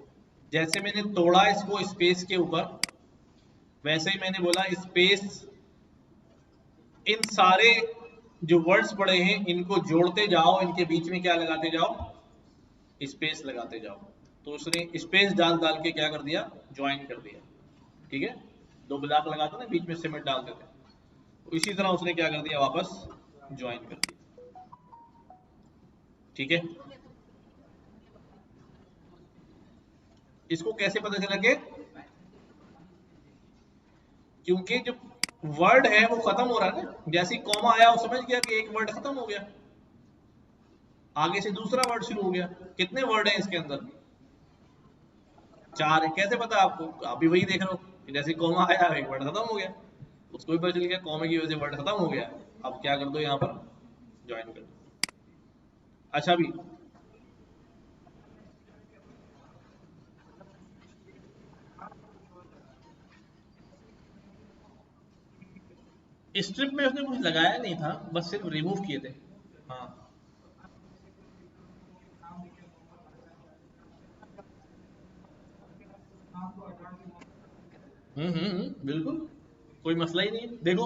जैसे मैंने तोड़ा इसको स्पेस के ऊपर, वैसे ही मैंने बोला स्पेस, इन सारे जो वर्ड्स पड़े हैं इनको जोड़ते जाओ, इनके बीच में क्या लगाते जाओ? स्पेस लगाते जाओ। तो उसने स्पेस डाल डाल के क्या कर दिया? ज्वाइन कर दिया। ठीक है, दो ब्लॉक लगाते ना बीच में सिमेंट डालते थे, तो इसी तरह उसने क्या कर दिया, वापस ज्वाइन कर दिया। ठीक है, इसको कैसे पता चला कि, क्योंकि जो वर्ड है वो खत्म हो रहा है ना, जैसे ही कॉमा आया वो समझ गया कि एक वर्ड खत्म हो गया, आगे से दूसरा वर्ड शुरू हो गया। कितने वर्ड हैं इसके अंदर? 4 है। कैसे पता आपको? आप भी वही देख रहे हो, जैसे कॉमा आया एक वर्ड खत्म हो गया, उसको भी पता चल गया कॉमे की वजह से वर्ड खत्म हो गया। अब क्या कर दो, यहाँ पर ज्वाइन कर दो। अच्छा भी, स्ट्रिप में उसने कुछ लगाया नहीं था, बस सिर्फ रिमूव किए थे। हाँ, बिल्कुल, कोई मसला ही नहीं है। देखो,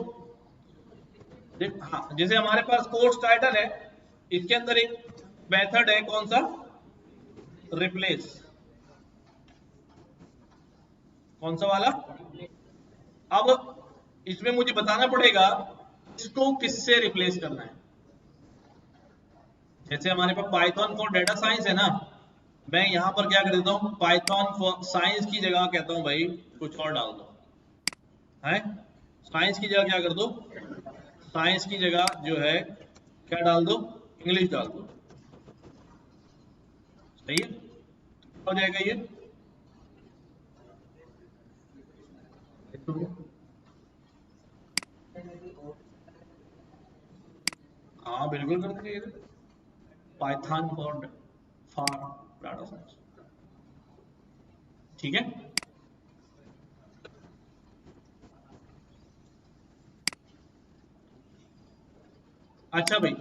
हाँ, जैसे हमारे पास कोर्स टाइटल है, इसके अंदर एक मेथड है कौन सा? रिप्लेस। कौन सा वाला? अब इसमें मुझे बताना पड़ेगा इसको किससे रिप्लेस करना है। जैसे हमारे पास पाइथन फॉर डेटा साइंस है ना, मैं यहां पर क्या कर देता हूं, पाइथन फॉर साइंस की जगह कहता हूं भाई कुछ और डाल दो, है? साइंस की जगह क्या कर दो? साइंस की जगह जो है क्या डाल दो? इंग्लिश डाल दो। सही है? हो जाएगा ये। हाँ बिल्कुल कर देंगे, पाइथन फॉर डाटा साइंस। ठीक है, अच्छा भाई,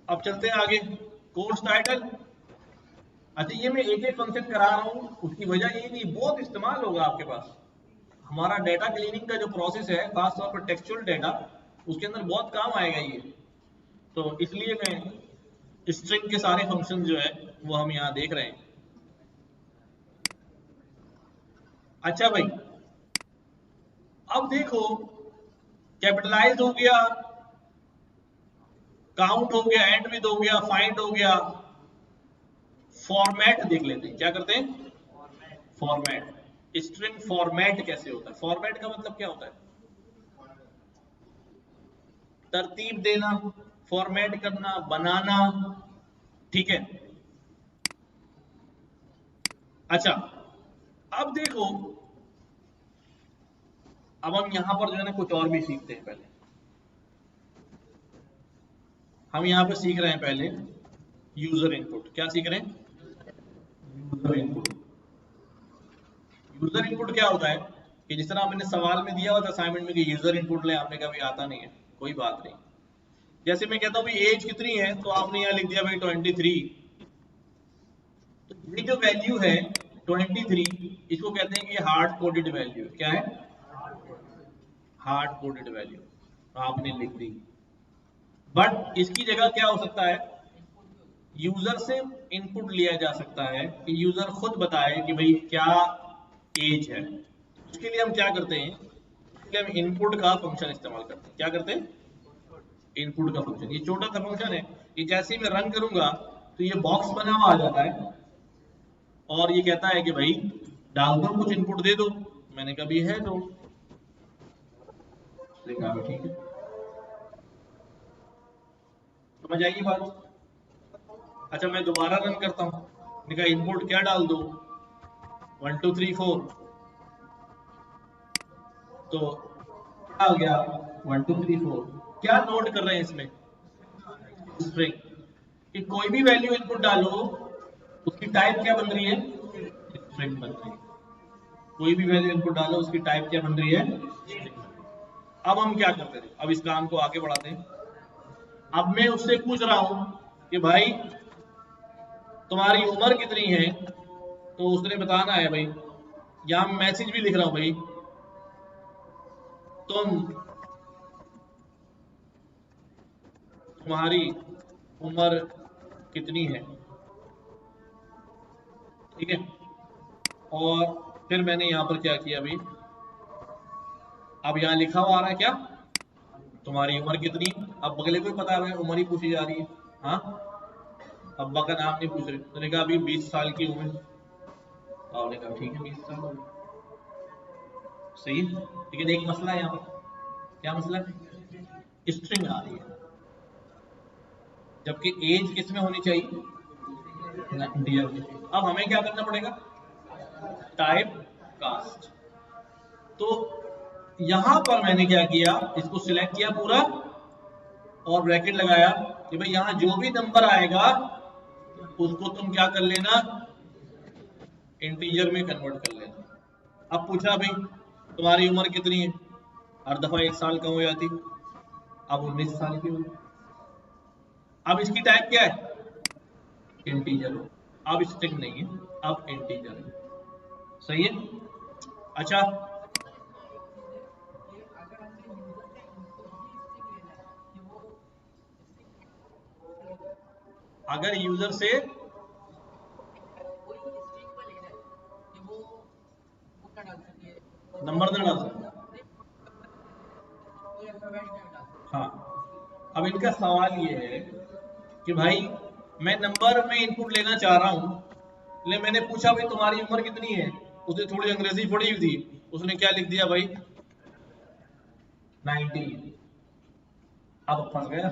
अब चलते हैं आगे। कोर्स टाइटल, अच्छा ये मैं एक एक फंक्शन करा रहा हूँ, उसकी वजह ये नहीं, बहुत इस्तेमाल होगा आपके पास। हमारा डेटा क्लीनिंग का जो प्रोसेस है, खासतौर पर टेक्सचुअल डेटा, उसके अंदर बहुत काम आएगा ये। तो इसलिए मैं स्ट्रिंग के सारे फंक्शन जो है वो हम यहाँ देख रहे हैं। अच्छा भाई, अब देखो, कैपिटलाइज हो गया, काउंट हो गया, एंड विद हो गया, फाइंड हो गया, फॉर्मेट देख लेते हैं। क्या करते हैं? फॉर्मेट। स्ट्रिंग फॉर्मेट कैसे होता है? फॉर्मेट का मतलब क्या होता है? तरतीब देना, फॉर्मेट करना, बनाना, ठीक है। अच्छा अब देखो, अब हम यहां पर जो है ना कुछ और भी सीखते हैं। पहले हम यहां पर सीख रहे हैं पहले यूजर इनपुट। क्या सीख रहे हैं? User input. यूजर इनपुट क्या होता है कि जिस तरह मैंने सवाल में दिया हुआ था असाइनमेंट में कि यूजर इनपुट ले, आपने कहा भाई आता नहीं है, कोई बात नहीं। जैसे मैं कहता हूँ भाई एज कितनी है, तो आपने यहाँ लिख दिया भाई 23। तो ये जो वैल्यू है 23, इसको कहते हैं कि हार्ड कोडेड वैल्यू। क्या है? हार्ड कोडेड वैल्यू आपने लिख दी। बट इसकी जगह क्या हो सकता है, यूजर से इनपुट लिया जा सकता है कि यूजर खुद बताए कि भाई क्या एज है। उसके लिए हम क्या करते हैं, उसके लिए हम इनपुट का फंक्शन इस्तेमाल करते हैं। क्या करते हैं? इनपुट का फंक्शन। ये छोटा सा फंक्शन है, ये जैसे ही मैं रन करूंगा तो ये बॉक्स बना हुआ आ जाता है और ये कहता है कि भाई डाल दो, कुछ इनपुट दे दो। मैंने कहा भी है तो देखा, ठीक है, समझ आएगी बात। अच्छा मैं दोबारा रन करता हूँ, मैंने कहा इनपुट क्या डाल दो, 1 2 3 4, तो क्या आ गया 1 2 3 4। क्या नोट कर रहे हैं इसमें? स्ट्रिंग। कि कोई भी वैल्यू इनपुट डालो उसकी टाइप क्या बन रही है? स्ट्रिंग बन रही है। कोई भी वैल्यू इनपुट डालो उसकी टाइप क्या बन रही है? स्ट्रिंग। अब हम क्या करते हैं, अब इस काम को आगे बढ़ाते हैं। अब मैं उससे पूछ रहा हूं कि भाई तुम्हारी उम्र कितनी है, तो उसने बताना है भाई, या मैसेज भी लिख रहा हूं भाई तुम्हारी उम्र कितनी है, ठीक है। और फिर मैंने यहां पर क्या किया भाई, अब यहां लिखा हुआ आ रहा है क्या, तुम्हारी उम्र कितनी। अब अगले को पता है उम्र ही पूछी जा रही है, हाँ, अब्बा का नाम नहीं पूछ रहे। तो कहा अभी 20 साल की उम्र। आपने कहा ठीक है 20 साल, सही है। लेकिन एक मसला है यहाँ पर। क्या मसला है? स्ट्रिंग आ रही है, जबकि एज किसमें होनी चाहिए? इंटीजर में। अब हमें क्या करना पड़ेगा? Type cast. तो यहां पर मैंने क्या किया, इसको सिलेक्ट किया पूरा और ब्रैकेट लगाया कि भाई यहां जो भी नंबर आएगा उसको तुम क्या कर लेना, इंटीजर में कन्वर्ट कर लेना। अब पूछा भाई तुम्हारी उम्र कितनी है, हर दफा 1 साल कम हो जाती, अब 19 साल की हुई। अब इसकी टाइप क्या है? इंटीजर। अब स्ट्रिंग नहीं है, अब इंटीजर है, सही है। अच्छा अगर यूजर से नंबर ना डाल सकता, हाँ। अब इनका सवाल ये है कि भाई मैं नंबर में इनपुट लेना चाह रहा हूं, इसलिए मैंने पूछा भाई तुम्हारी उम्र कितनी है। उसने थोड़ी अंग्रेजी पढ़ी हुई थी, उसने क्या लिख दिया भाई 90। अब फंस गया।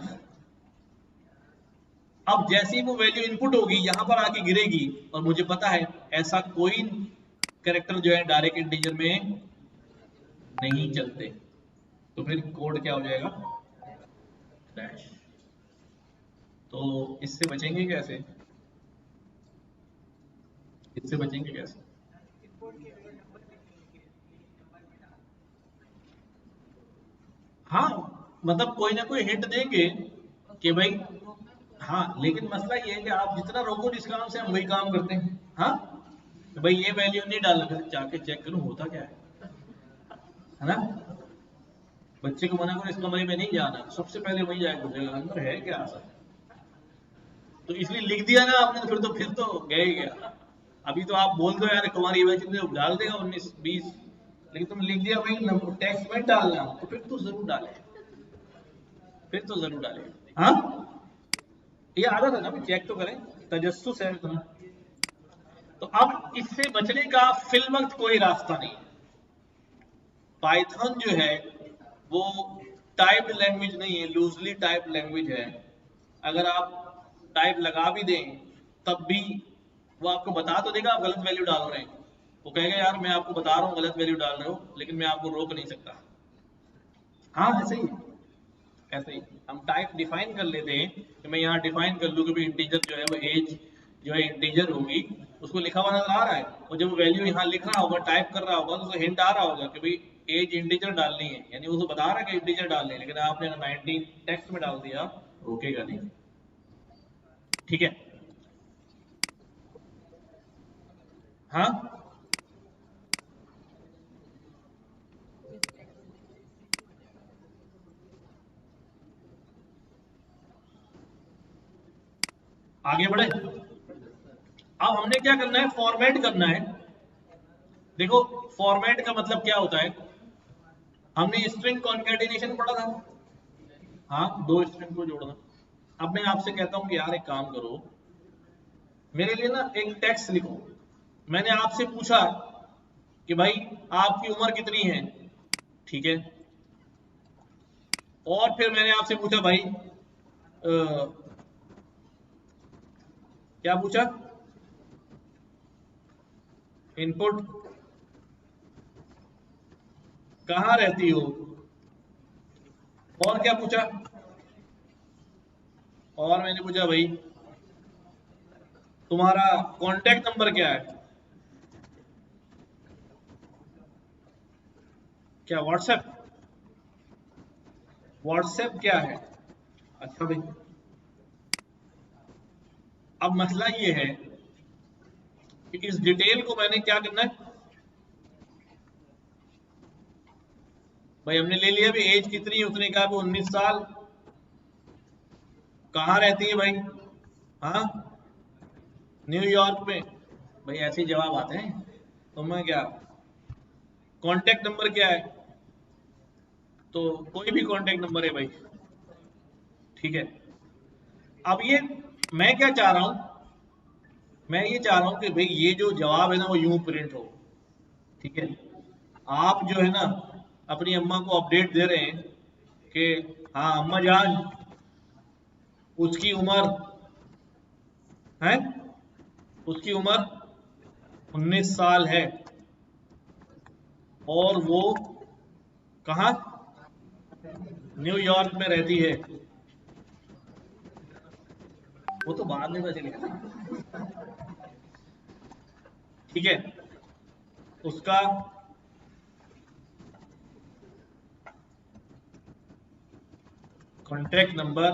अब जैसी वो वैल्यू इनपुट होगी यहां पर आके गिरेगी, और मुझे पता है ऐसा कोई कैरेक्टर जो है डायरेक्ट इंटीजर में नहीं चलते, तो फिर कोड क्या हो जाएगा? डैश। तो इससे बचेंगे कैसे? इससे बचेंगे कैसे? हाँ, मतलब कोई ना कोई हिंट देंगे कि भाई, हाँ, लेकिन मसला ये है कि आप जितना रोको जिस काम से हम वही काम करते हैं, हाँ। तो भाई ये वैल्यू नहीं डाल रहा, जाके चेक करूं होता क्या है ना। बच्चे को मना करो इस कमरे में नहीं जाना, सबसे पहले वही जाएगा, पूछेगा अंदर है क्या सर। तो इसलिए लिख दिया ना आपने, तो फिर तो गए ही गया। अभी तो आप बोल दो यार कुमार ये वैल्यू डाल देगा 19 20, लेकिन तुम लिख दिया भाई टेक्स्ट में डालना, तो फिर तो जरूर डाले, फिर तो जरूर डाले, हाँ। ये आदत है ना, चेक तो करें, तजस्सुस है तुम्हें। तो अब इससे बचने का फिल वक्त कोई रास्ता नहीं। पाइथन जो है वो टाइप्ड लैंग्वेज नहीं है, लूजली टाइप्ड लैंग्वेज है। अगर आप टाइप लगा भी दें तब भी वो आपको बता तो देगा आप गलत वैल्यू डाल रहे हैं, वो कहेगा यार मैं आपको बता रहा हूँ गलत वैल्यू डाल रहे हो, लेकिन मैं आपको रोक नहीं सकता। हाँ ऐसे ही, ऐसे ही हम टाइप डिफाइन कर लेते हैं कि मैं यहाँ डिफाइन कर लूँ कि भाई इंटीजर जो है वो एज जो है इंटीजर होगी, उसको लिखा हुआ नजर आ रहा है, और जब वैल्यू यहाँ लिख रहा होगा टाइप कर रहा होगा तो उसको हिंट आ रहा होगा कि भाई एज इंटीजर डालनी है, यानी उसको बता रहा है कि इंटीजर डालनी है, लेकिन आपने 19 टेक्स्ट में डाल दिया, रोकेगा नहीं। ठीक है, हाँ आगे बढ़े। अब हमने क्या करना है, फॉर्मेट करना है। देखो फॉर्मेट का मतलब क्या होता है, हमने स्ट्रिंग कॉन्कैटिनेशन पढ़ा था, हाँ दो स्ट्रिंग को जोड़ना। अब मैं आपसे कहता हूं कि यार एक काम करो, मेरे लिए ना एक टेक्स्ट लिखो। मैंने आपसे पूछा कि भाई आपकी उम्र कितनी है, ठीक है, और फिर मैंने आपसे पूछा भाई क्या पूछा, इनपुट कहाँ रहती हो, और क्या पूछा, और मैंने पूछा भाई तुम्हारा कांटेक्ट नंबर क्या है, क्या व्हाट्सएप, व्हाट्सएप क्या है। अच्छा भाई, अब मसला ये है कि इस डिटेल को मैंने क्या करना है, भाई हमने ले लिया भी एज कितनी है, उसने कहा 19 साल, कहाँ रहती है भाई, हाँ न्यूयॉर्क में, भाई ऐसे ही जवाब आते हैं, तो मैं क्या, कांटेक्ट नंबर क्या है, तो कोई भी कांटेक्ट नंबर है भाई, ठीक है। अब ये मैं क्या चाह रहा हूं, मैं ये चाह रहा हूं कि भाई ये जो जवाब है ना वो यूं प्रिंट हो, ठीक है। आप जो है ना अपनी अम्मा को अपडेट दे रहे हैं कि हाँ अम्मा जान उसकी उम्र है, उसकी उम्र 19 साल है, और वो कहाँ, न्यूयॉर्क में रहती है। वो तो बाद में पता चलेगा, ठीक है। उसका कॉन्टैक्ट नंबर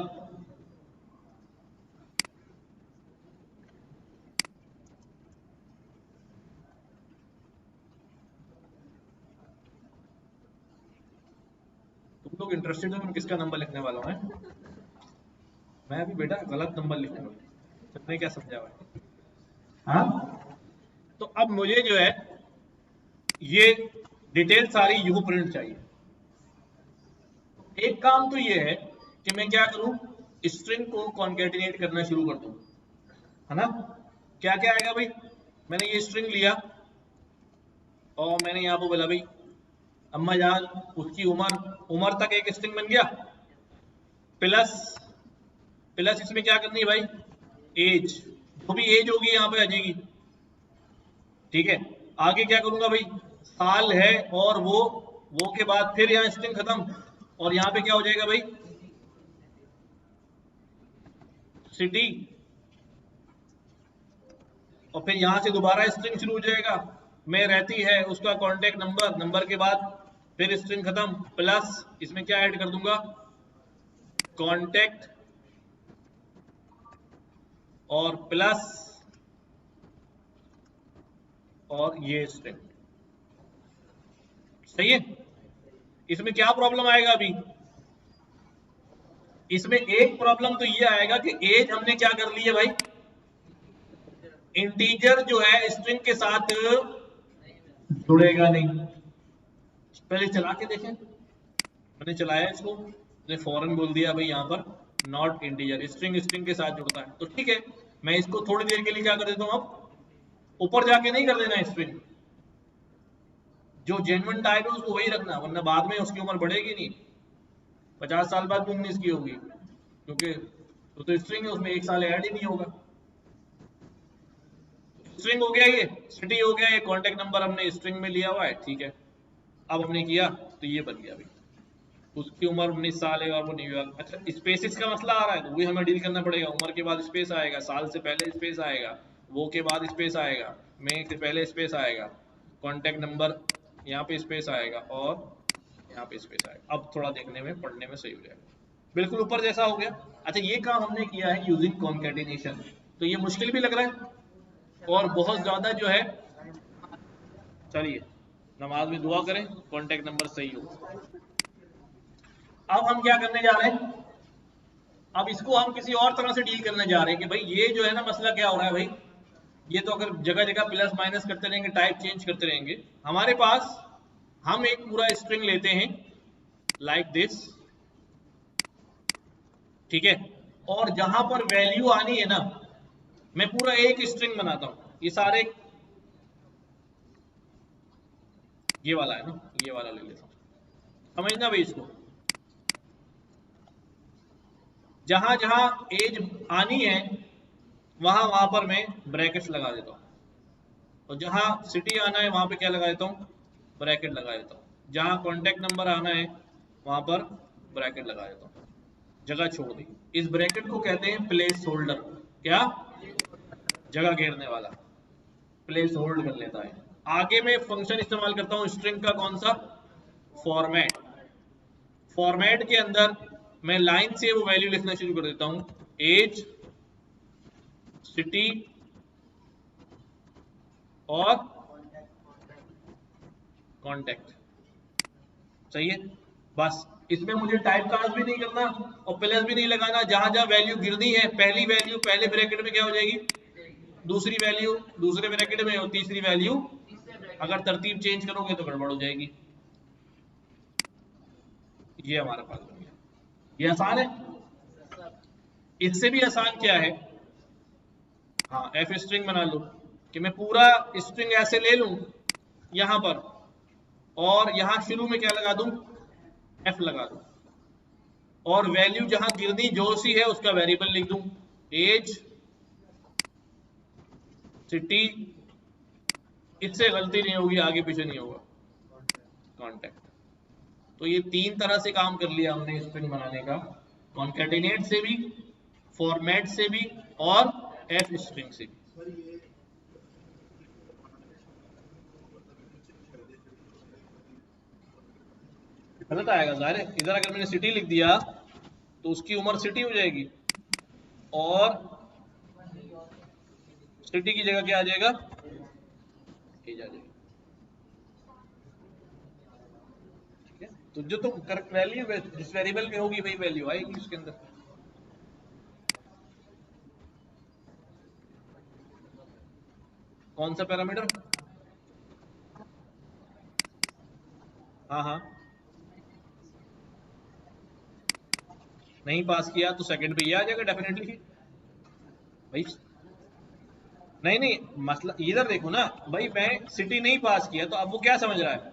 तुम लोग इंटरेस्टेड हो मैं किसका नंबर लिखने वाला हूँ, मैं अभी बेटा गलत नंबर लिखने वाला हूँ, तुमने क्या समझा हुआ है, हाँ। तो अब मुझे जो है ये डिटेल सारी यू प्रिंट चाहिए। एक काम तो ये है कि मैं क्या करूं, स्ट्रिंग को कॉन्केटिनेट करना शुरू कर दूं, है ना। क्या क्या आएगा भाई, मैंने ये स्ट्रिंग लिया और मैंने यहाँ पे बोला भाई अम्मा जान उसकी उम्र, उम्र तक एक स्ट्रिंग बन गया, प्लस प्लस इसमें क्या करनी है भाई, एज, जो भी एज होगी यहाँ पे आ जाएगी, ठीक है। आगे क्या करूंगा भाई, साल है, और वो के बाद फिर यहाँ स्ट्रिंग खत्म, और यहाँ पे क्या हो जाएगा भाई, सिटी, और फिर यहां से दोबारा स्ट्रिंग शुरू हो जाएगा, में रहती है उसका कांटेक्ट नंबर, नंबर के बाद फिर स्ट्रिंग खत्म, प्लस इसमें क्या ऐड कर दूंगा, कांटेक्ट, और प्लस और ये स्ट्रिंग, सही है। इसमें क्या प्रॉब्लम आएगा अभी, इसमें एक प्रॉब्लम तो ये आएगा कि एज हमने क्या कर ली है भाई, इंटीजर जो है स्ट्रिंग के साथ जुड़ेगा नहीं। पहले चला के देखें, मैंने चलाया इसको, मैंने फौरन बोल दिया भाई यहाँ पर नॉट इंटीजर, स्ट्रिंग स्ट्रिंग के साथ जुड़ता है, तो ठीक है। मैं इसको थोड़ी देर के लिए क्या कर देता हूँ, अब ऊपर जाके नहीं कर देना स्ट्रिंग, जो जेन्युइन टाइप है उसको वही रखना, वरना बाद में उसकी उम्र बढ़ेगी नहीं, 50 साल बाद भी 19 की होगी, क्योंकि तो स्ट्रिंग है, उसमें 1 साल ऐड ही नहीं होगा। स्ट्रिंग हो गया, ये सिटी हो गया, ये कॉन्टेक्ट नंबर हमने स्ट्रिंग में लिया हुआ है, ठीक है। अब हमने किया तो ये बन गया भाई, उसकी उम्र 19 साल है और वो न्यूयॉर्क। अच्छा, स्पेसिस का मसला आ रहा है तो वही हमें डील करना पड़ेगा। उम्र के बाद स्पेस आएगा, साल से पहले स्पेस आएगा, वो के बाद स्पेस आएगा, में से पहले स्पेस आएगा, कॉन्टेक्ट नंबर यहाँ पे स्पेस आएगा और यहाँ पे स्पेस आएगा। अब थोड़ा देखने में पढ़ने में सही हो जाएगा, बिल्कुल ऊपर जैसा हो गया। अच्छा, ये काम हमने किया है यूजिंग कॉन्केटिनेशन, तो ये मुश्किल भी लग रहा है और बहुत ज्यादा जो है। चलिए नमाज में दुआ करें कॉन्टेक्ट नंबर सही हो। अब हम क्या करने जा रहे हैं, अब इसको हम किसी और तरह से डील करने जा रहे हैं कि भाई ये जो है ना मसला क्या हो रहा है भाई, ये तो अगर जगह जगह प्लस माइनस करते रहेंगे, टाइप चेंज करते रहेंगे, हमारे पास हम एक पूरा स्ट्रिंग लेते हैं लाइक दिस, ठीक है, और जहां पर वैल्यू आनी है ना, मैं पूरा एक स्ट्रिंग बनाता हूं। ये सारे ये वाला है ना, ये वाला ले लेता हूं, समझना भाई इसको। जहां जहां एज आनी है वहां वहां पर मैं ब्रैकेट्स लगा देता हूं, और जहां सिटी आना है वहां पे क्या लगा देता हूं, ब्रैकेट लगा देता हूं। जहां कॉन्टेक्ट नंबर आना है वहां पर ब्रैकेट लगा देता हूं, जगह छोड़ दी। इस ब्रैकेट को कहते हैं प्लेस होल्डर। क्या? जगह घेरने वाला, प्लेस होल्ड कर लेता है। आगे मैं फंक्शन इस्तेमाल करता हूं स्ट्रिंग का, कौन सा? फॉर्मेट। फॉर्मेट के अंदर मैं लाइन से वो वैल्यू लिखना शुरू कर देता हूं, एज, सिटी और कॉन्टेक्ट। सही है, बस इसमें मुझे टाइप कास्ट भी नहीं करना और प्लस भी नहीं लगाना। जहां जहां वैल्यू गिरनी है, पहली वैल्यू पहले ब्रैकेट में क्या हो जाएगी, दूसरी वैल्यू दूसरे ब्रैकेट में और तीसरी वैल्यू, अगर तरतीब चेंज करोगे तो गड़बड़ हो जाएगी। ये हमारे पास बन गया, ये आसान है। इससे भी आसान क्या है, हाँ एफ स्ट्रिंग बना लो, कि मैं पूरा स्ट्रिंग ऐसे ले लूं यहां पर, और यहां शुरू में क्या लगा दूं, एफ लगा दूं, और वैल्यू जहां गिरनी जो सी है उसका वेरिएबल लिख दूं, एज, सिटी, इससे गलती नहीं होगी, आगे पीछे नहीं होगा, कॉन्टेक्ट। तो ये 3 तरह से काम कर लिया हमने स्ट्रिंग बनाने का, कॉन्केटिनेट से भी, फॉर्मेट से भी और एफ स्ट्रिंग से भी। गलत आएगा जाहिर है। इधर अगर मैंने सिटी लिख दिया तो उसकी उम्र सिटी हो जाएगी, और सिटी की जगह क्या आ जाएगा, एज आ जाएगी। ठीक है, तो जो तो करेक्ट वैल्यू जिस वेरिएबल में होगी वही वैल्यू आएगी उसके अंदर। कौन सा पैरामीटर? हाँ हाँ, नहीं पास किया तो सेकंड पे ये आ जाएगा डेफिनेटली भाई। नहीं नहीं, मसला इधर देखो ना भाई, मैं सिटी नहीं पास किया तो अब वो क्या समझ रहा है,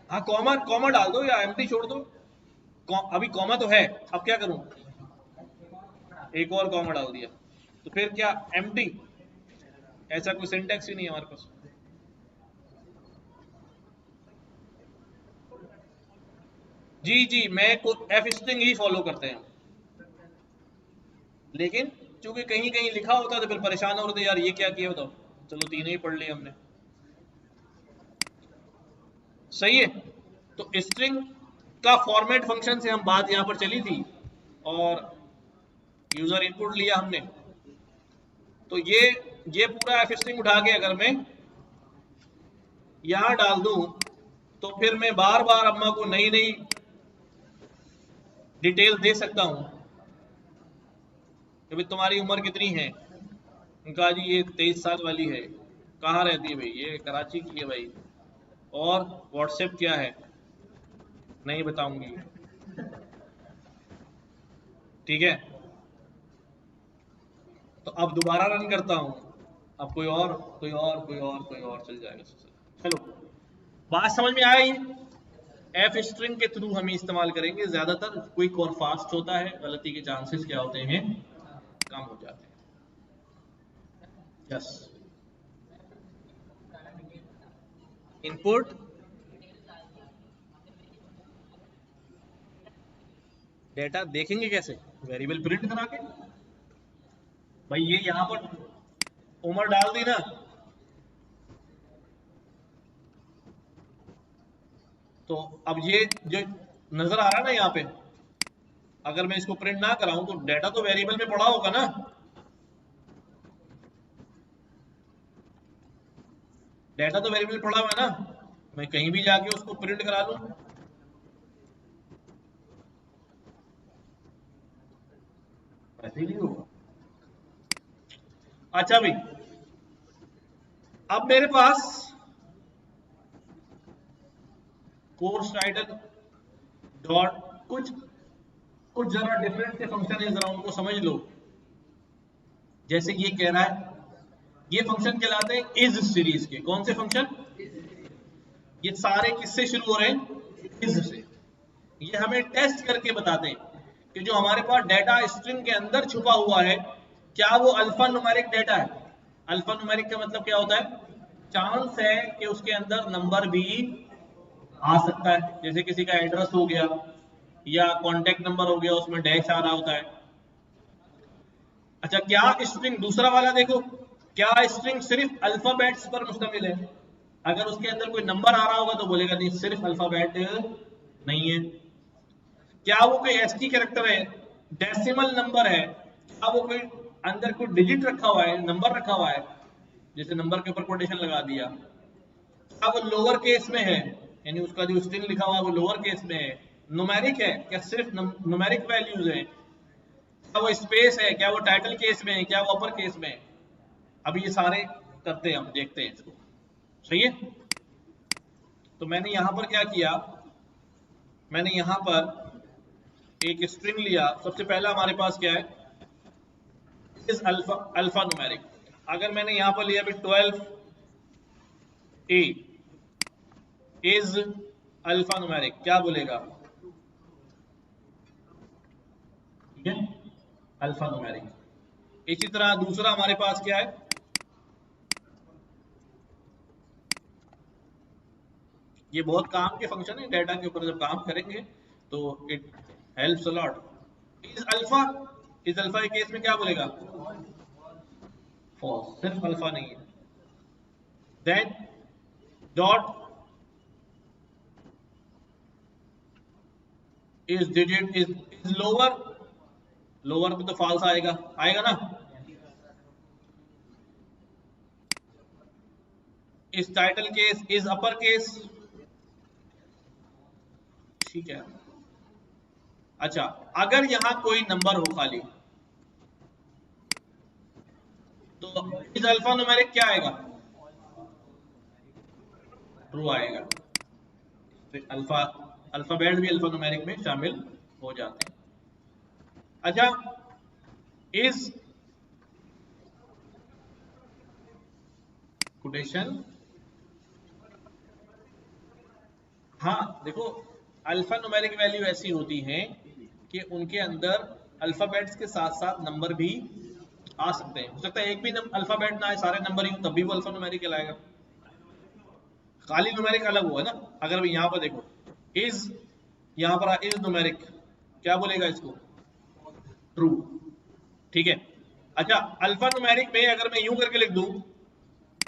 हाँ कॉमा, कॉमा डाल दो या एम्प्टी छोड़ दो। अभी कॉमा तो है, अब क्या करूं, एक और कॉमा डाल दिया तो फिर क्या, एम्प्टी। ऐसा कोई सिंटेक्स ही नहीं है हमारे पास। जी जी, मैं एफ स्ट्रिंग ही फॉलो करते हैं, लेकिन चूंकि कहीं कहीं लिखा होता तो फिर परेशान हो रहे थे यार ये क्या किया बताओ। चलो 3 ही पढ़ लिए हमने, सही है। तो स्ट्रिंग का फॉर्मेट फंक्शन से हम बात यहां पर चली थी, और यूजर इनपुट लिया हमने, तो ये पूरा एफ स्ट्रिंग उठा के अगर मैं यहां डाल दूं तो फिर मैं बार बार अम्मा को नई नई डिटेल दे सकता हूं कि भाई तुम्हारी उम्र कितनी है, उनका जी ये 23 साल वाली है, कहाँ रहती है भाई, ये कराची की है भाई, और व्हाट्सएप क्या है, नहीं बताऊंगी, ठीक है। तो अब दोबारा रन करता हूं, अब कोई और कोई और कोई और कोई और चल जाएगा। चलो बात समझ में आ गई, एफ स्ट्रिंग के थ्रू हम इस्तेमाल करेंगे ज्यादातर। क्विक और फास्ट होता है, गलती के चांसेस क्या होते हैं, कम हो जाते हैं। यस, इनपुट डेटा देखेंगे कैसे, वेरिएबल प्रिंट करा के। भाई ये यहां पर उम्र डाल दी ना, तो अब ये जो नजर आ रहा है ना यहाँ पे, अगर मैं इसको प्रिंट ना कराऊं तो डेटा तो वेरिएबल में पड़ा होगा ना, डेटा तो वेरिएबल पड़ा हुआ है ना, मैं कहीं भी जाके उसको प्रिंट करा लूं, ऐसे ही नहीं होगा। अच्छा भाई, अब मेरे पास कोर्स टाइटल डॉट कुछ कुछ जरा डिफरेंट से फंक्शन है, जरा उनको समझ लो। जैसे ये कह रहा है, ये फंक्शन कहलाते हैं इज सीरीज के। कौन से फंक्शन? ये सारे किससे शुरू हो रहे हैं? इज से। ये हमें टेस्ट करके बताते हैं कि जो हमारे पास डेटा स्ट्रिंग के अंदर छुपा हुआ है, क्या वो अल्फा न्यूमेरिक डेटा है। अल्फा न्यूमेरिक का मतलब क्या होता है? चांस है कि उसके अंदर नंबर भी आ सकता है, जैसे किसी का एड्रेस हो गया या कॉन्टेक्ट नंबर हो गया, उसमें डैश आ रहा होता है। अच्छा, क्या स्ट्रिंग, दूसरा वाला देखो, क्या स्ट्रिंग सिर्फ अल्फाबेट्स पर मुश्तमिल है? अगर उसके अंदर कोई नंबर आ रहा होगा तो बोलेगा नहीं, सिर्फ अल्फाबेट नहीं है। क्या वो कोई एसटी कैरेक्टर है, डेसिमल नंबर है, क्या वो कोई अंदर कोई डिजिट रखा हुआ है, नंबर रखा हुआ है, जैसे नंबर के ऊपर कोटेशन लगा दिया, क्या वो लोअर केस में है, यानी उसका जो स्ट्रिंग लिखा हुआ है वो लोअर केस में है, न्यूमेरिक है, क्या सिर्फ न्यूमेरिक वैल्यूज है, क्या वो स्पेस है, क्या वो टाइटल केस में है, क्या वो अपर केस में है। अब ये सारे करते हैं, हम देखते हैं इसको। सही है, तो मैंने यहां पर क्या किया, मैंने यहां पर एक स्ट्रिंग लिया। सबसे पहला हमारे पास क्या है, इज अल्फा न्यूमेरिक। अगर मैंने यहां पर लिया भी 12A इज अल्फा न्यूमेरिक, क्या बोलेगा? ठीक है, अल्फा न्यूमेरिक। इसी तरह दूसरा हमारे पास क्या है, ये बहुत काम के फंक्शन है, डेटा के ऊपर जब काम करेंगे तो it helps a lot. Is alpha, is alpha के केस में क्या बोलेगा? फॉल्स, सिर्फ अल्फा नहीं है। Then dot is digit is lower, lower पे तो फॉल्स आएगा, आएगा ना। Is title case is upper case, ठीक है। अच्छा, अगर यहां कोई नंबर हो खाली, तो इज अल्फा न्यूमेरिक क्या आएगा? ट्रू आएगा। तो अल्फा, अल्फाबेट भी अल्फा न्यूमेरिक में शामिल हो जाते हैं। अच्छा, इज कोटेशन, हाँ देखो, अल्फा न्यूमेरिक वैल्यू ऐसी होती हैं कि उनके अंदर अल्फाबेट्स के साथ साथ नंबर भी आ सकते हैं। हो सकता है एक भी अल्फाबेट ना आए, सारे नंबर ही हो, तब भी वो अल्फा न्यूमेरिक कहलाएगा। खाली न्यूमेरिक अलग हुआ है ना। अगर यहां पर देखो इज, यहां पर इज न्यूमेरिक, क्या बोलेगा इसको? ट्रू, ठीक है। अच्छा, अल्फा न्यूमेरिक में अगर मैं यूं करके लिख दूं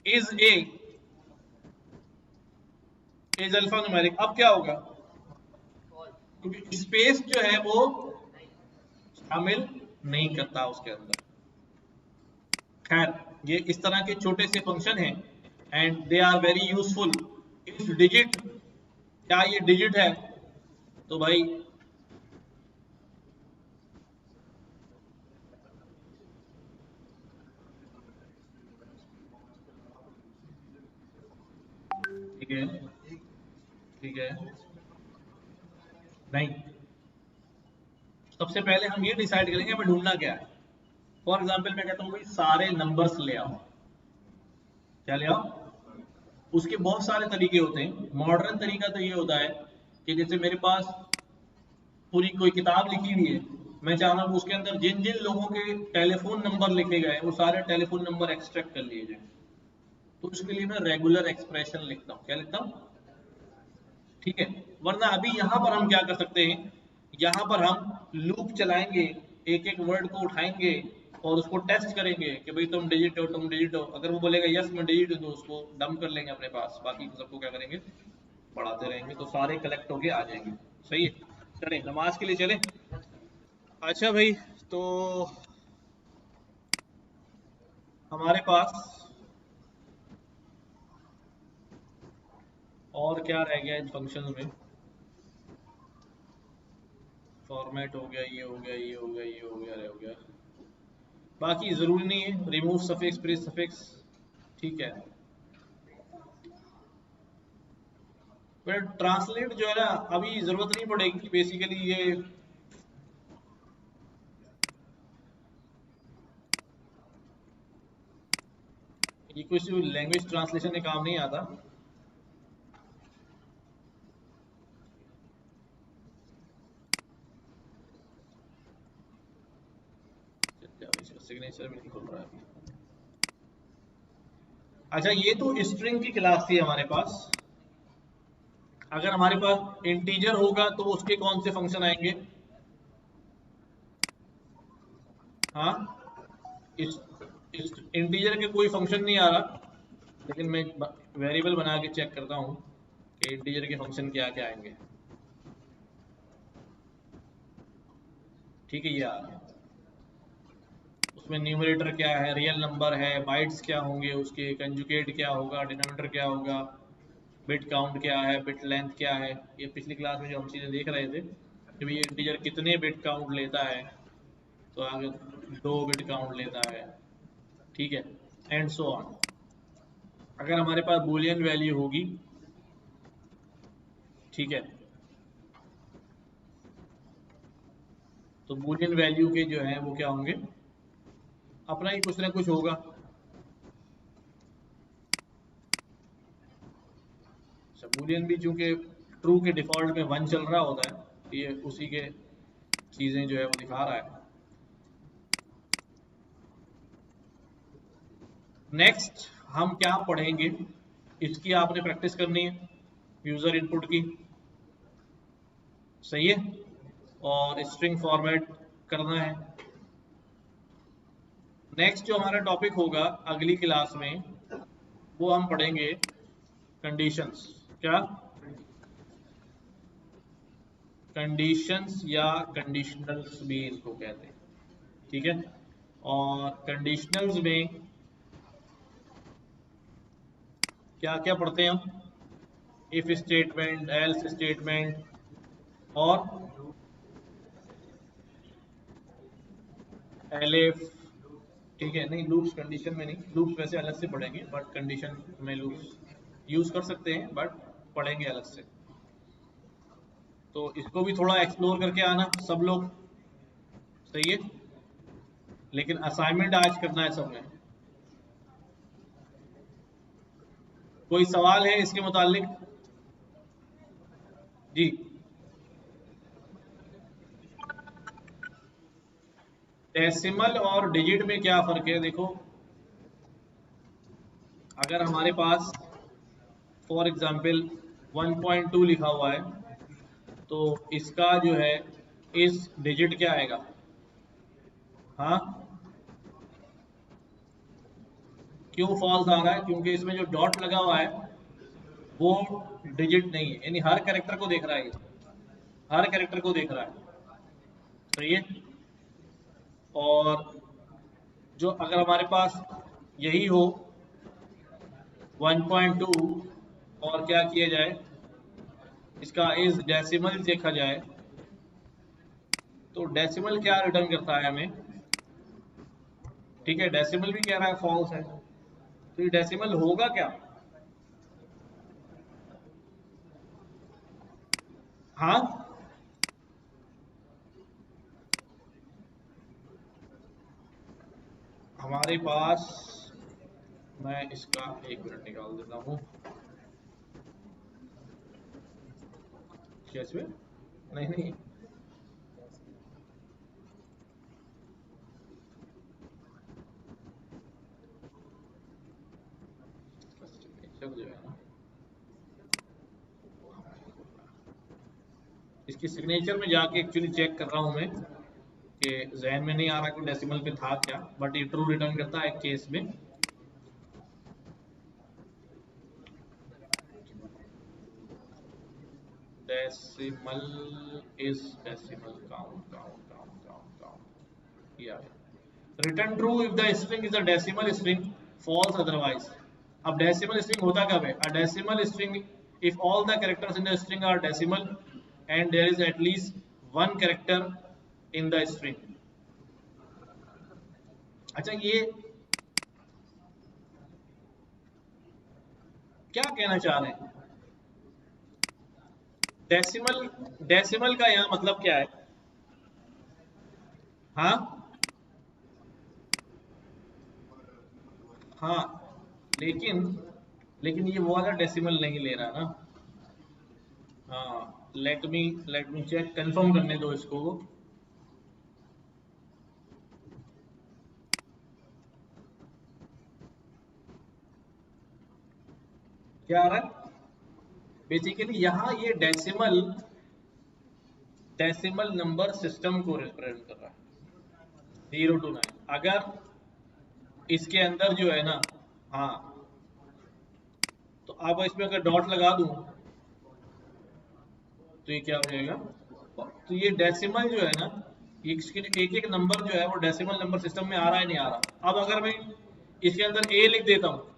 is a is alpha numeric, अब क्या होगा? क्योंकि स्पेस जो है वो शामिल नहीं करता उसके अंदर। खैर, ये इस तरह के छोटे से फंक्शन हैं and they are very useful. If digit, क्या ये डिजिट है? तो भाई ठीक है, ठीक है, नहीं, सबसे पहले हम ये डिसाइड करेंगे हमें ढूंढना क्या है। फॉर एग्जाम्पल मैं कहता हूँ भाई सारे नंबर्स ले आओ, क्या ले आओ? उसके बहुत सारे तरीके होते हैं। मॉडर्न तरीका तो ये होता है कि जैसे मेरे पास पूरी कोई किताब लिखी हुई है, मैं चाह रहा हूँ उसके अंदर जिन जिन लोगों के टेलीफोन नंबर लिखे गए वो सारे टेलीफोन नंबर एक्सट्रैक्ट कर लिए जाए, तो उसके लिए मैं रेगुलर एक्सप्रेशन लिखता हूँ। क्या लिखता हूँ? ठीक है। वरना अभी यहाँ पर हम क्या कर सकते हैं, यहाँ पर हम लूप चलाएंगे, एक एक वर्ड को उठाएंगे और उसको टेस्ट करेंगे कि भाई तुम डिजिट हो, तुम डिजिट हो। अगर वो बोलेगा यस मैं डिजिट हूँ, तो उसको डंप कर लेंगे अपने पास, बाकी सबको क्या करेंगे, बढ़ाते रहेंगे, तो सारे कलेक्ट होके आ जाएंगे। सही है, चले नमाज के लिए चले। अच्छा भाई, तो हमारे पास और क्या रह गया इन फंक्शंस में? फॉर्मेट हो गया, ये हो गया, ये हो गया, ये हो गया, ये हो गया, बाकी जरूरी नहीं है। रिमूव सफिक्स, प्री सफिक्स, ठीक है। पर ट्रांसलेट जो है ना, अभी जरूरत नहीं पड़ेगी बेसिकली। ये कुछ लैंग्वेज ट्रांसलेशन में काम नहीं आता। सिग्नेचर भी नहीं खुल रहा है। अच्छा, ये तो स्ट्रिंग की क्लास थी हमारे पास। अगर हमारे पास इंटीजर होगा तो उसके कौन से फंक्शन आएंगे? हाँ, इस इंटीजर के कोई फंक्शन नहीं आ रहा, लेकिन मैं वेरिएबल बना के चेक करता हूँ कि इंटीजर के फंक्शन क्या क्या आएंगे। ठीक है, ये आ रहा है। उसमें न्यूमरेटर क्या है, रियल नंबर है, बाइट्स क्या होंगे उसके, कंजुगेट क्या होगा, डिनोमिनेटर क्या होगा, बिट काउंट क्या है, बिट लेंथ क्या है। ये पिछली क्लास में जो हम चीज़ें देख रहे थे कि भाई ये इंटीजर कितने बिट काउंट लेता है, तो आगे 2 बिट काउंट लेता है। ठीक है, एंड सो ऑन। अगर हमारे पास बूलियन वैल्यू होगी, ठीक है, तो बूलियन वैल्यू के जो है वो क्या होंगे, अपना ही कुछ ना कुछ होगा। अच्छा, बूलियन भी चूंकि ट्रू के डिफॉल्ट में 1 चल रहा होता है, ये उसी के चीज़ें जो है वो दिखा रहा है। नेक्स्ट हम क्या पढ़ेंगे, इसकी आपने प्रैक्टिस करनी है, यूज़र इनपुट की। सही है, और स्ट्रिंग फॉर्मेट करना है। नेक्स्ट जो हमारा टॉपिक होगा अगली क्लास में, वो हम पढ़ेंगे कंडीशंस। क्या? कंडीशंस या कंडीशनल्स भी इनको कहते हैं। ठीक है, और कंडीशनल्स में क्या क्या पढ़ते हैं हम? इफ स्टेटमेंट, एल्स स्टेटमेंट, और एलिफ। ठीक है, नहीं लूप्स कंडीशन में नहीं, लूप्स वैसे अलग से पढ़ेंगे, बट कंडीशन में लूप्स यूज कर सकते हैं, बट पढ़ेंगे अलग से। तो इसको भी थोड़ा एक्सप्लोर करके आना सब लोग। सही है, लेकिन असाइनमेंट आज करना है सबने। कोई सवाल है इसके मुतालिक? जी। डेसिमल और डिजिट में क्या फर्क है? देखो, अगर हमारे पास फॉर एग्जांपल 1.2 लिखा हुआ है, तो इसका जो है इस डिजिट क्या आएगा? हाँ, क्यों फॉल्स आ रहा है? क्योंकि इसमें जो डॉट लगा हुआ है वो डिजिट नहीं है, यानी हर कैरेक्टर को देख रहा है, ये हर कैरेक्टर को देख रहा है। सही है, और जो अगर हमारे पास यही हो 1.2 और क्या किया जाए, इसका इस डेसिमल देखा जाए, तो डेसिमल क्या रिटर्न करता है हमें? ठीक है, डेसिमल भी कह रहा है फॉल्स है, तो ये डेसिमल होगा क्या? हाँ, हमारे पास, मैं इसका 1 मिनट निकाल देता हूँ। क्या इसमें? नहीं नहीं, सिग्नेचर जो है ना, इसकी सिग्नेचर में जाके एक्चुअली चेक कर रहा हूँ मैं कि जहन में नहीं आ रहा कि डेसिमल पे था क्या, बट ये ट्रू रिटर्न करता है एक केस में। Decimal is decimal count count count count count, ये आ गया। Return true if the string is a decimal string, false otherwise. अब डेसिमल स्ट्रिंग होता कब है? A decimal string if all the characters in the string are decimal and there is at least one character in the string. अच्छा, ये क्या कहना चाह रहे हैं? डेसिमल, डेसिमल का यहाँ मतलब क्या है? हाँ हाँ, लेकिन लेकिन ये वो वाला डेसिमल नहीं ले रहा ना। हाँ, लेट मी चेक, कंफर्म करने दो इसको। क्या आ रहा है? बेसिकली यहाँ ये डेसिमल डेसिमल नंबर सिस्टम को रिप्रेजेंट कर रहा है, 0 to 9। अगर इसके अंदर जो है ना, हाँ, तो अब इसमें अगर डॉट लगा दूं तो ये क्या हो जाएगा? तो ये डेसिमल जो है ना, ये इसके एक एक नंबर जो है वो डेसिमल नंबर सिस्टम में आ रहा है नहीं आ रहा। अब अगर मैं इसके अंदर ए लिख देता हूँ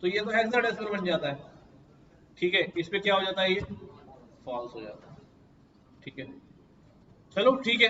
तो ये तो हेक्साडेसिमल बन जाता है, ठीक है। इस पे क्या हो जाता है? ये फॉल्स हो जाता है, ठीक है। चलो ठीक है।